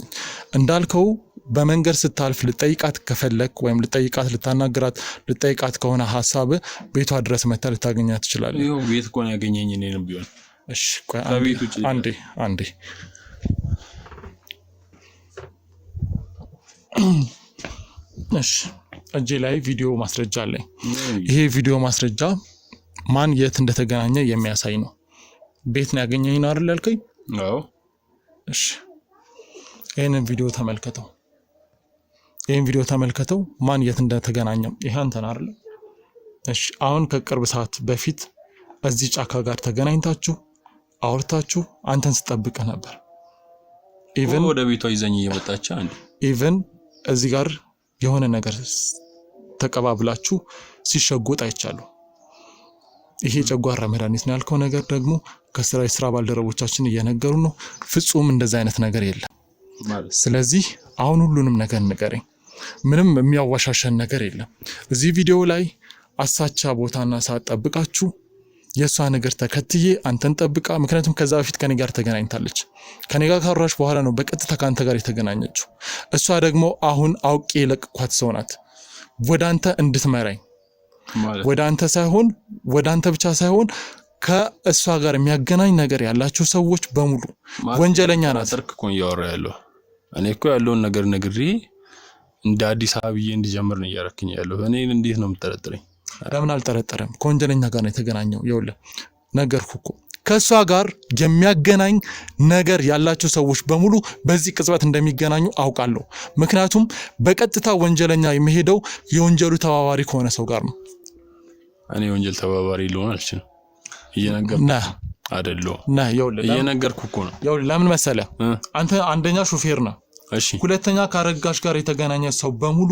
እንዳልከው በመንገድ ስታልፍ ልጠይቃት ከፈለክ ወይም ልጠይቃት ልታናገራት ልጠይቃት ከሆነ ሐሳብ ቤቷ ድረስ መታ ልታገኛት ትችላለህ። ይሄው ቤት እኮ ነው ያገኘኝ እኔንም ቢሆን። እሺ ቆይ አንዴ እሺ እጄ ላይ ቪዲዮ ማስረጃ አለኝ። ይሄ ቪዲዮ ማስረጃ ማን የት እንደተገናኘ የሚያሳይ ነው። ቤት ነው ያገኘኝ ነው አይደል ያልከኝ? አዎ። እሺ ይሄንን ቪዲዮ ተመልከተው ማን የት እንደተገናኘ። ይሄ አንተን አይደል? እሺ አሁን ከቅርብ ሰዓት በፊት እዚህ ጫካ ጋር ተገናኝታችሁ አውርታችሁ አንተን ስጠብቅ ነበር። ኢቭን ወደ ቤቷ ይዘኝ እየመጣች ኢቭን እዚህ ጋር የሆነ ነገር ተቀባብላችሁ ሲሸጎጥ አይቻለሁ። ይሄ ጨጓራ መድኃኒት ነው ያልከው ነገር ደግሞ ከስራ ባልደረቦቻችን እየነገሩ ነው። ፍጹም እንደዛ አይነት ነገር የለም። ስለዚህ አሁን ሁሉንም ነገር ንገረኝ። ምንም የሚያዋሻሸን ነገር የለም። እዚህ ቪዲዮ ላይ አሳቻ ቦታና ሰዓት ጠብቃችሁ የእሷ ነገር ተከትዬ አንተን ጠብቃ፣ ምክንያቱም ከዛ በፊት ከኔ ጋር ተገናኝታለች። ከኔ ጋር ካወራች በኋላ ነው በቀጥታ ካንተ ጋር የተገናኘችው። እሷ ደግሞ አሁን አውቄ የለቅኳት ሰው ናት። ወደ አንተ እንድትመራኝ ወደ አንተ ብቻ ሳይሆን ከእሷ ጋር የሚያገናኝ ነገር ያላቸው ሰዎች በሙሉ ወንጀለኛ ናት። አጥርክ እኮ እያወራ ያለው እኔ እኮ ያለውን ነገር ነግሬ እንደ አዲስ አበባ እንድጀምር ነው እያረክኝ ያለው። እኔን እንዴት ነው የምትጠረጥረኝ? ለምን አልጠረጠረም? ከወንጀለኛ ጋር ነው የተገናኘው። ይኸውልህ ነገርኩህ እኮ ከእሷ ጋር የሚያገናኝ ነገር ያላቸው ሰዎች በሙሉ በዚህ ቅጽበት እንደሚገናኙ አውቃለሁ። ምክንያቱም በቀጥታ ወንጀለኛ የሚሄደው የወንጀሉ ተባባሪ ከሆነ ሰው ጋር ነው። እኔ ወንጀል ተባባሪ ልሆን አልችልም። እየነገርኩህ አይደለም ነህ። እየነገርኩህ እኮ ነው። ይኸውልህ ለምን መሰለህ? አንተ አንደኛ ሹፌር ነህ። እሺ። ሁለተኛ ካረጋሽ ጋር የተገናኘ ሰው በሙሉ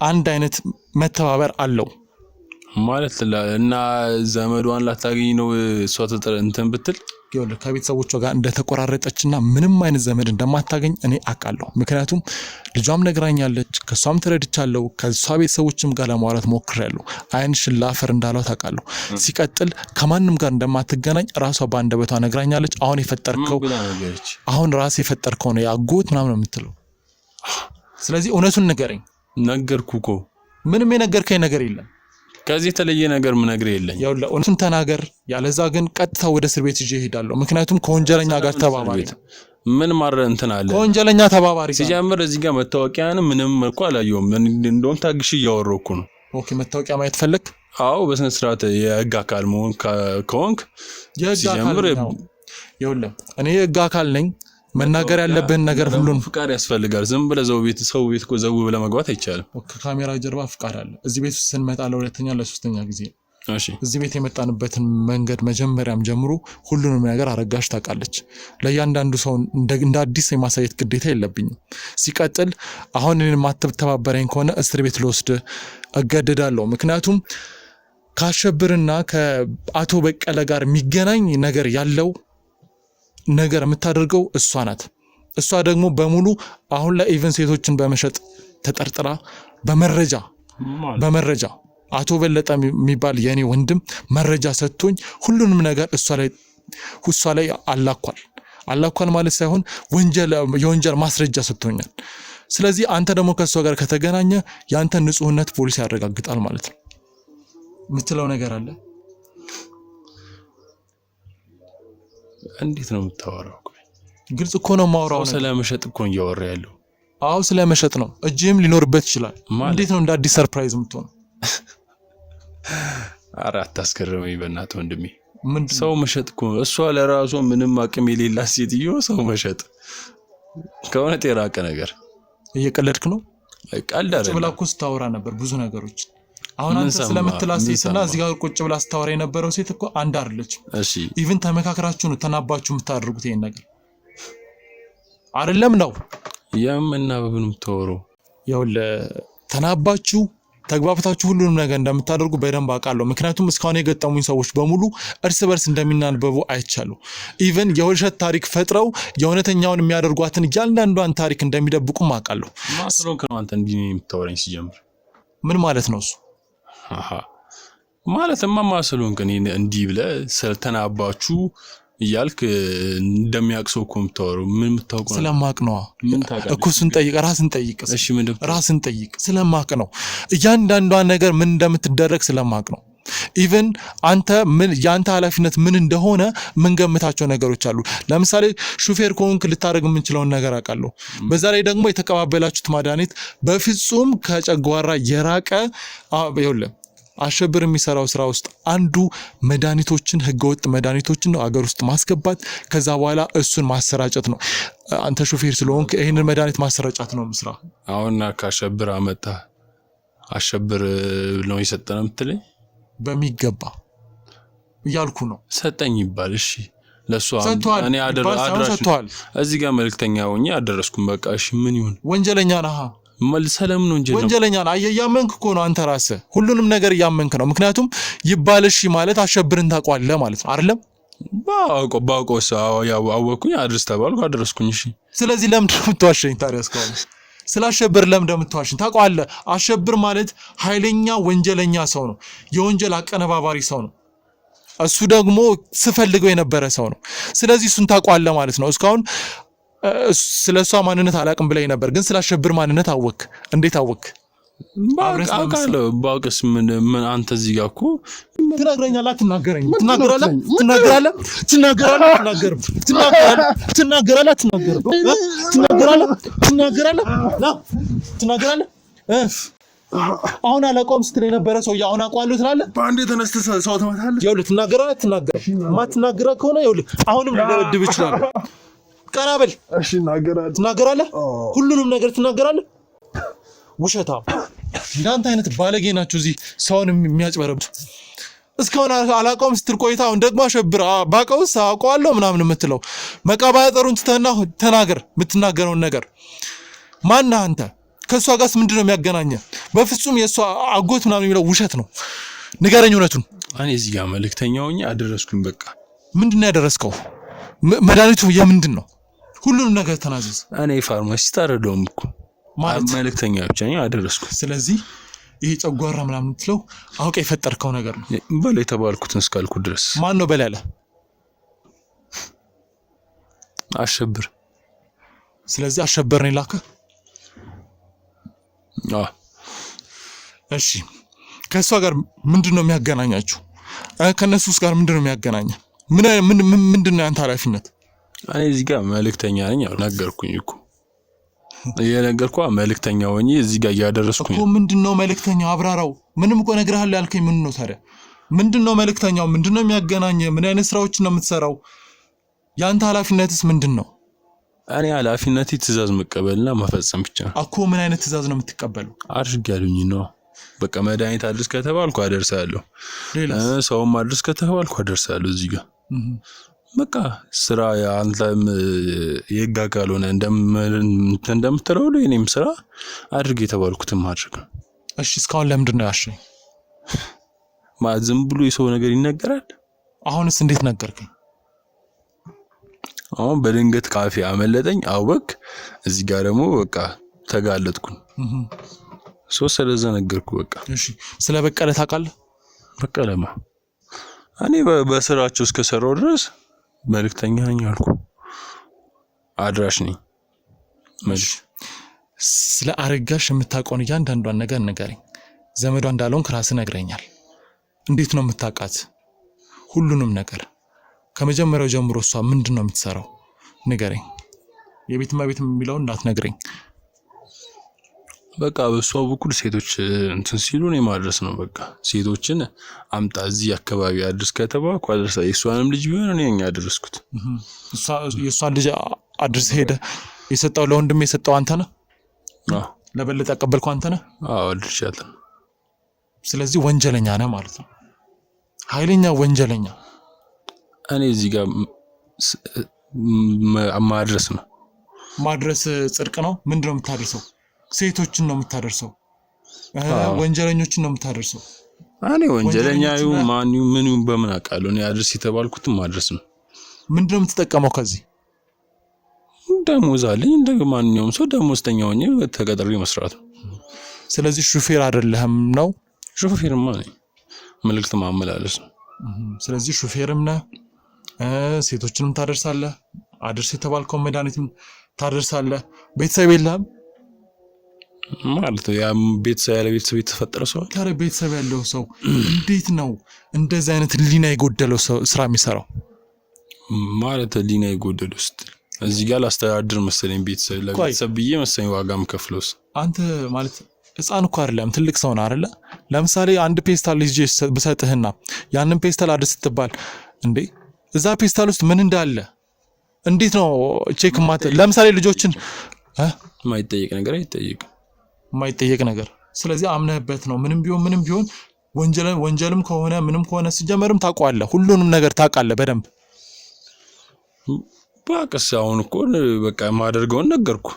አንድ አይነት መተባበር አለው ማለት እና ዘመዷን ላታገኝ ነው እሷ እንትን ብትል ይኸውልህ ከቤተሰቦቿ ጋር እንደተቆራረጠችና ምንም አይነት ዘመድ እንደማታገኝ እኔ አውቃለሁ። ምክንያቱም ልጇም ነግራኛለች፣ ከሷም ተረድቻለሁ፣ ከሷ ቤተሰቦችም ጋር ለማውራት ሞክሬያለሁ። አይንሽን ላፈር እንዳለው ታውቃለሁ። ሲቀጥል ከማንም ጋር እንደማትገናኝ ራሷ በአንደበቷ ነግራኛለች። አሁን ራስ የፈጠርከው ነው ያጎት ምናምን ነው የምትለው። ስለዚህ እውነቱን ንገረኝ። ነገርኩ እኮ ምንም የነገርከኝ ነገር የለም። ከዚህ የተለየ ነገር ምነግር የለኝ። ያው ለእውነቱን ተናገር፣ ያለዛ ግን ቀጥታ ወደ እስር ቤት ይዤ እሄዳለሁ። ምክንያቱም ከወንጀለኛ ጋር ተባባሪ ምን ማረ እንትን አለ ከወንጀለኛ ተባባሪ ሲጀምር እዚህ ጋር መታወቂያን ምንም እኮ አላየሁም። እንደውም ታግሽ እያወራሁ ነው። ኦኬ መታወቂያ ማየት ፈለክ? አዎ በስነ ስርዓት የህግ አካል መሆን ከሆንክ ሲጀምር ይኸውልህ እኔ የህግ አካል ነኝ። መናገር ያለብን ነገር ሁሉን ፍቃድ ያስፈልጋል። ዝም ብለህ ሰው ቤት እኮ ዘው ብለህ መግባት አይቻልም። ከካሜራ ጀርባ ፍቃድ አለ። እዚህ ቤት ውስጥ ስንመጣ ለሁለተኛ ለሶስተኛ ጊዜ ነው። እሺ እዚህ ቤት የመጣንበትን መንገድ መጀመሪያም ጀምሮ ሁሉንም ነገር አረጋሽ ታውቃለች። ለእያንዳንዱ ሰው እንደ አዲስ የማሳየት ግዴታ የለብኝም። ሲቀጥል አሁን እኔን የማትተባበረኝ ከሆነ እስር ቤት ልወስድ እገደዳለሁ። ምክንያቱም ከአሸብርና ከአቶ በቀለ ጋር የሚገናኝ ነገር ያለው ነገር የምታደርገው እሷ ናት። እሷ ደግሞ በሙሉ አሁን ላይ ኢቨን ሴቶችን በመሸጥ ተጠርጥራ በመረጃ አቶ በለጠ የሚባል የኔ ወንድም መረጃ ሰጥቶኝ ሁሉንም ነገር እሷ ላይ አላኳል ማለት ሳይሆን የወንጀል ማስረጃ ሰጥቶኛል። ስለዚህ አንተ ደግሞ ከእሷ ጋር ከተገናኘ ያንተ ንጹህነት ፖሊስ ያረጋግጣል ማለት ነው። የምትለው ነገር አለ? እንዴት ነው የምታወራው? ግልጽ እኮ ነው የማወራው። ስለመሸጥ እኮ እያወራ ያለው። አዎ ስለመሸጥ ነው። እጅህም ሊኖርበት ይችላል። እንዴት ነው እንደ አዲስ ሰርፕራይዝ የምትሆነው? ኧረ አታስገርመኝ በእናትህ ወንድሜ። ሰው መሸጥ እኮ እሷ ለራሷ ምንም አቅም የሌላት ሴትዮ ሰው መሸጥ ከእውነት የራቀ ነገር። እየቀለድክ ነው? ቀልድ አይደለም። ብላ እኮ ስታወራ ነበር ብዙ ነገሮች። አሁን አንተ ስለምትላት ሴትና እዚህ ጋር ቁጭ ብላ ስታወራ የነበረው ሴት እኮ አንድ አይደለችም። እሺ ኢቭን ተመካከራችሁ ነው ተናባችሁ የምታደርጉት ይሄን ነገር አይደለም ነው የምናበብን የምታወራው። ይኸውልህ ተናባችሁ ተግባብታችሁ ሁሉንም ነገር እንደምታደርጉ በደንብ አውቃለሁ። ምክንያቱም እስካሁን የገጠሙኝ ሰዎች በሙሉ እርስ በርስ እንደሚናበቡ አይቻለሁ። ኢቭን የውሸት ታሪክ ፈጥረው የእውነተኛውን የሚያደርጓትን እያንዳንዷን ታሪክ እንደሚደብቁም አውቃለሁ። ማስሎን ከማንተ እንዲህ የምታወራኝ ሲጀምር ምን ማለት ነው እሱ? ማለትማ ማስሎን ግን እንዲህ ብለህ ስለተናባችሁ እያልክ እንደሚያቅሰው እኮ የምታወራው ምን የምታውቀው? ስለማቅ ነው እኮ። እሱን ጠይቅ፣ ራስን ጠይቅ። እሺ ምን ራስን ጠይቅ። ስለማቅ ነው እያንዳንዷን ነገር ምን እንደምትደረግ ስለማቅ ነው። ኢቭን አንተ ያንተ ኃላፊነት ምን እንደሆነ ምን ገምታቸው ነገሮች አሉ። ለምሳሌ ሹፌር ከሆንክ ልታደርግ የምንችለውን ነገር አውቃለሁ። በዛ ላይ ደግሞ የተቀባበላችሁት መድኃኒት በፍጹም ከጨጓራ የራቀ ይኸውልህ አሸብር የሚሰራው ስራ ውስጥ አንዱ መድኃኒቶችን ህገወጥ መድኃኒቶችን ነው አገር ውስጥ ማስገባት፣ ከዛ በኋላ እሱን ማሰራጨት ነው። አንተ ሹፌር ስለሆንክ ይሄንን መድኃኒት ማሰራጨት ነው ስራ። አሁንና ካሸብር አመጣ አሸብር ነው የሰጠነው የምትለኝ? በሚገባ እያልኩ ነው። ሰጠኝ ይባል እሺ፣ ለሷ እኔ አደረስኩ እዚህ ጋር መልክተኛ ሆኜ አደረስኩም። በቃ እሺ ምን ይሁን? ወንጀለኛ ነህ። ሰላም ነው እንጂ ወንጀለኛ ነህ። ያመንክ እኮ ነው አንተ ራስህ ሁሉንም ነገር ያመንክ ነው። ምክንያቱም ይባልሽ ማለት አሸብርን ታውቀዋለህ ማለት ነው አይደለም? ባውቀው አወኩኝ፣ አድርስ ተባልኩ፣ አደረስኩኝ። እሺ ስለዚህ ለምንድን ነው የምትዋሸኝ ታዲያ? እስካሁን ስላሸብር ለምን እንደምትዋሽኝ ታውቀዋለህ? አሸብር ማለት ኃይለኛ ወንጀለኛ ሰው ነው፣ የወንጀል አቀነባባሪ ሰው ነው። እሱ ደግሞ ስፈልገው የነበረ ሰው ነው። ስለዚህ እሱን ታውቀዋለህ ማለት ነው። እስካሁን ስለሷ ማንነት አላውቅም ብለኝ ነበር፣ ግን ስላሸብር ማንነት አወክ። እንዴት አወክ? ባውቅስ ምን አንተ እዚህ ጋር እኮ ትናገረኛለህ? አትናገረኝም? ትናገራለህ? ትናገራለህ? ትናገራለህ? አትናገርም? ትናገራለህ? አትናገርም? ትናገራለህ? ትናገራለህ? ትናገራለህ? አሁን አላውቀውም ስትል የነበረ ሰው አሁን አውቀዋለሁ ትላለህ። በአንዴ ተነስተህ ሰው ትመታለህ። ይኸውልህ ትናገራለህ? አትናገርም? የማትናገር ከሆነ ይኸውልህ አሁንም ልደበድብ ይችላል። ቀና በል። እሺ እናገራለሁ። ትናገራለህ? ሁሉንም ነገር ትናገራለህ? ውሸታም እንዳንተ አይነት ባለጌ ናቸው እዚህ ሰውን የሚያጭበረብሩት። እስካሁን አላውቀውም ስትል ቆይታ አሁን ደግሞ አሸብር ባውቀውስ አውቀዋለሁ ምናምን የምትለው መቀባጠሩን ትተህና ተናገር። የምትናገረውን ነገር ማነህ አንተ? ከእሷ ጋርስ ምንድን ነው የሚያገናኘህ? በፍጹም የእሷ አጎት ምናምን የሚለው ውሸት ነው። ንገረኝ እውነቱን። እኔ እዚህ ጋር መልእክተኛ ሆኜ አደረስኩኝ። በቃ ምንድን ነው ያደረስከው? መድኃኒቱ የምንድን ነው? ሁሉንም ነገር ተናዘዝ። እኔ ፋርማሲስት አይደለሁም እኮ ማለት መልእክተኛ ብቻ ነኝ አደረስኩ። ስለዚህ ይሄ ጨጓራ ምናምን የምትለው አውቀህ የፈጠርከው ነገር ነው። በላይ የተባልኩትን እስካልኩ ድረስ ማን ነው በላይ ያለ? አሸብር። ስለዚህ አሸበር ነው የላከህ? እሺ ከእሷ ጋር ምንድን ነው የሚያገናኛችሁ? ከእነሱስ ጋር ምንድን ነው የሚያገናኘ? ምንድን ነው ያንተ ኃላፊነት? እኔ እዚህ ጋር መልእክተኛ ነኝ ነገርኩኝ እኮ የነገርኩህ መልእክተኛ ሆኜ እዚህ ጋር እያደረስኩኝ እኮ። ምንድን ነው መልእክተኛው? አብራራው። ምንም እኮ ነግረሃል ያልከኝ ምን ነው ታዲያ? ምንድን ነው መልእክተኛው? ምንድን ነው የሚያገናኘ? ምን አይነት ስራዎችን ነው የምትሰራው? ያንተ ኃላፊነትስ ምንድን ነው? እኔ ኃላፊነቴ ትእዛዝ መቀበልና መፈጸም ብቻ ነው እኮ። ምን አይነት ትእዛዝ ነው የምትቀበለው? አድርግ ያሉኝ ነው። በቃ መድኃኒት አድርስ ከተባልኩ አደርሳለሁ። ሰውም አድርስ ከተባልኩ አደርሳለሁ። እዚህ ጋር በቃ ስራ አንተም የህግ አካል ሆነ እንደምትለው የኔም ስራ አድርግ የተባልኩትን ማድረግ ነው። እሺ እስካሁን ለምንድን ነው ያሸኝ? ዝም ብሎ የሰው ነገር ይነገራል። አሁንስ እንዴት ነገርከኝ? አሁን በድንገት ካፌ አመለጠኝ አወቅ። እዚህ ጋር ደግሞ በቃ ተጋለጥኩኝ። ስለዛ ነገርኩ በቃ። እሺ ስለ በቀለ ታውቃለህ? በቀለማ እኔ በስራቸው እስከሰራው ድረስ መልእክተኛ ነኝ አልኩ። አድራሽ ነኝ። ስለ አረጋሽ የምታውቀውን እያንዳንዷን ነገር ንገረኝ። ዘመዷ እንዳልሆንክ ራስህ ነግረኛል። እንዴት ነው የምታውቃት? ሁሉንም ነገር ከመጀመሪያው ጀምሮ እሷ ምንድን ነው የምትሰራው ንገረኝ። የቤት እመቤት የሚለውን እንዳትነግረኝ። በቃ በሷ በኩል ሴቶች እንትን ሲሉ እኔ ማድረስ ነው። በቃ ሴቶችን አምጣ እዚህ አካባቢ አድርስ ከተባልኩ አድርሳ። የሷንም ልጅ ቢሆን እኔ ያደረስኩት። የሷን ልጅ አድርስ ሄደ የሰጠው ለወንድም የሰጠው አንተ ነህ? ለበለጠ ያቀበልከው አንተ ነህ? አዎ አድርሻለሁ። ስለዚህ ወንጀለኛ ነህ ማለት ነው። ኃይለኛ ወንጀለኛ። እኔ እዚህ ጋር ማድረስ ነው። ማድረስ ጽድቅ ነው? ምንድነው የምታደርሰው? ሴቶችን ነው የምታደርሰው? ወንጀለኞችን ነው የምታደርሰው? እኔ ወንጀለኛው ማን ምን በምን አውቃለሁ? እኔ አድርስ የተባልኩትን ማድረስ ነው። ምንድነው የምትጠቀመው ከዚህ? ደሞዝ አለኝ እንደ ማንኛውም ሰው ደሞዝተኛ ሆኜ ተቀጥሬ መስራት ነው። ስለዚህ ሹፌር አይደለህም ነው? ሹፌርማ ነኝ። መልእክት ማመላለስ ነው። ስለዚህ ሹፌርም ነህ፣ ሴቶችንም ታደርሳለህ፣ አድርስ የተባልከው መድኃኒትም ታደርሳለህ። ቤተሰብ የለህም ማለት ያ ቤተሰብ ያለ ቤተሰብ የተፈጠረ ሰው ታዲያ ቤተሰብ ያለው ሰው እንዴት ነው እንደዚህ አይነት ሊና የጎደለው ስራ የሚሰራው? ማለት ሊና የጎደለው ስትል እዚህ ጋር ላስተዳድር መሰለኝ ቤተሰብ ለቤተሰብ ብዬ መሰለኝ ዋጋም ከፍሎስ። አንተ ማለት ህፃን እኮ አይደለም ትልቅ ሰው ነህ አይደለ? ለምሳሌ አንድ ፔስታል ልጅ ብሰጥህና ያንን ፔስታል አድርስ ስትባል እንዴ እዛ ፔስታል ውስጥ ምን እንዳለ እንዴት ነው ቼክ ለምሳሌ ልጆችን የማይጠየቅ ነገር አይጠየቅም። የማይጠየቅ ነገር። ስለዚህ አምነህበት ነው ምንም ቢሆን ወንጀልም ከሆነ ምንም ከሆነ ሲጀመርም ታውቀዋለህ፣ ሁሉንም ነገር ታውቃለህ በደንብ። ባቀስ አሁን እኮ በቃ ማደርገውን ነገርኩ፣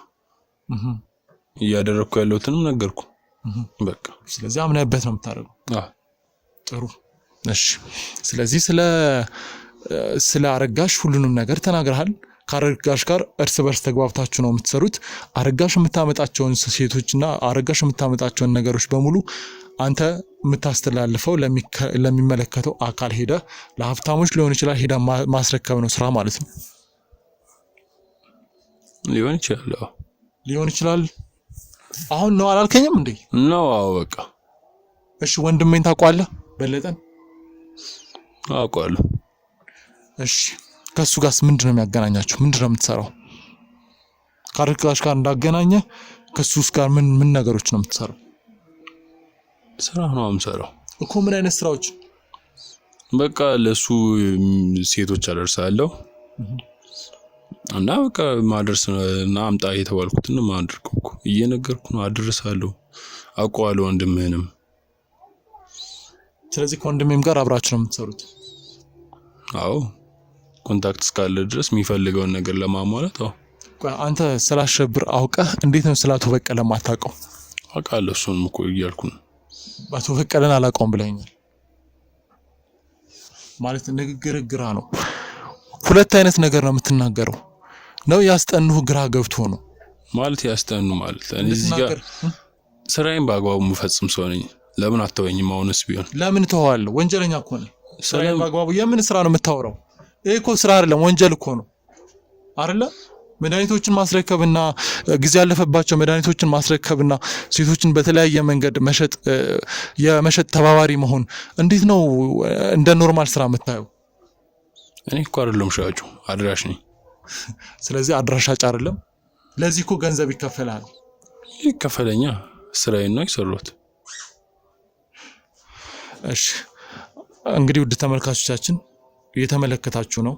እያደረኩ ያለሁትንም ነገርኩ በቃ። ስለዚህ አምነህበት ነው የምታደርገው። ጥሩ እሺ። ስለዚህ ስለ አረጋሽ ሁሉንም ነገር ተናግረሃል። ከአረጋሽ ጋር እርስ በርስ ተግባብታችሁ ነው የምትሰሩት። አረጋሽ የምታመጣቸውን ሴቶችና አረጋሽ የምታመጣቸውን ነገሮች በሙሉ አንተ የምታስተላልፈው ለሚመለከተው አካል ሄደ ለሀብታሞች ሊሆን ይችላል ሄዳ ማስረከብ ነው ስራ ማለት ነው። ሊሆን ይችላል። አሁን ነው አላልከኝም እንዴ? ነው። አዎ በቃ እሺ። ወንድሜን ታውቀዋለህ? በለጠን አውቀዋለሁ። እሺ ከሱ ጋርስ ምንድነው የሚያገናኛችሁ? ምንድነው የምትሰራው? ከአረጋሽ ጋር እንዳገናኘ ከሱስ ጋር ምን ነገሮች ነው የምትሰራው? ስራ ነው የምሰራው እኮ። ምን አይነት ስራዎች? በቃ ለሱ ሴቶች አደርሳለሁ እና በቃ ማድረስ እና አምጣ የተባልኩትን ማድረግ እኮ እየነገርኩ ነው። አድርሳለሁ። አውቀዋለሁ ወንድምህንም። ስለዚህ ከወንድሜም ጋር አብራችሁ ነው የምትሰሩት? አዎ ኮንታክት እስካለ ድረስ የሚፈልገውን ነገር ለማሟላት። አዎ አንተ ስላሸብር አውቀህ እንዴት ነው ስለ አቶ በቀለ ማታውቀው? አውቃለሁ። እሱንም እኮ እያልኩ ነው። አቶ በቀለን አላውቀውም ብለኸኛል ማለት ንግግር ግራ ነው። ሁለት አይነት ነገር ነው የምትናገረው። ነው ያስጠኑህ ግራ ገብቶ ነው ማለት ያስጠኑ ማለት እኔ እዚህ ጋር ስራዬን በአግባቡ የምፈጽም ሰው ነኝ። ለምን አተወኝም? አሁንስ ቢሆን ለምን ተዋዋለሁ? ወንጀለኛ እኮ ነኝ። ስራዬን በአግባቡ የምን ስራ ነው የምታወራው? ይሄ እኮ ስራ አይደለም ወንጀል እኮ ነው አይደለ? መድኃኒቶችን ማስረከብና ጊዜ ያለፈባቸው መድኃኒቶችን ማስረከብና ሴቶችን በተለያየ መንገድ የመሸጥ ተባባሪ መሆን እንዴት ነው እንደ ኖርማል ስራ የምታየው? እኔ እኮ አይደለም ሻጩ አድራሽ ነኝ። ስለዚህ አድራሽ ሻጭ አይደለም። ለዚህ እኮ ገንዘብ ይከፈላል። ይከፈለኛ ስራዬን ነው የሰሩት። እሺ እንግዲህ ውድ ተመልካቾቻችን እየተመለከታችሁ ነው።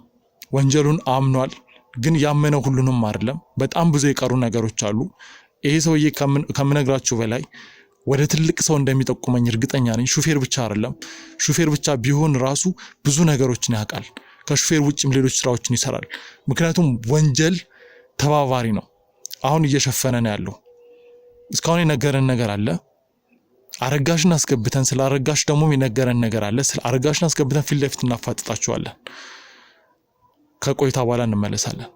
ወንጀሉን አምኗል። ግን ያመነው ሁሉንም አይደለም። በጣም ብዙ የቀሩ ነገሮች አሉ። ይሄ ሰውዬ ከምነግራችሁ በላይ ወደ ትልቅ ሰው እንደሚጠቁመኝ እርግጠኛ ነኝ። ሹፌር ብቻ አይደለም። ሹፌር ብቻ ቢሆን ራሱ ብዙ ነገሮችን ያውቃል። ከሹፌር ውጭም ሌሎች ስራዎችን ይሰራል። ምክንያቱም ወንጀል ተባባሪ ነው። አሁን እየሸፈነ ነው ያለው። እስካሁን የነገረን ነገር አለ። አረጋሽን አስገብተን ስለ አረጋሽ ደግሞ የነገረን ነገር አለ። ስለ አረጋሽን አስገብተን ፊት ለፊት እናፋጥጣቸዋለን። ከቆይታ በኋላ እንመለሳለን።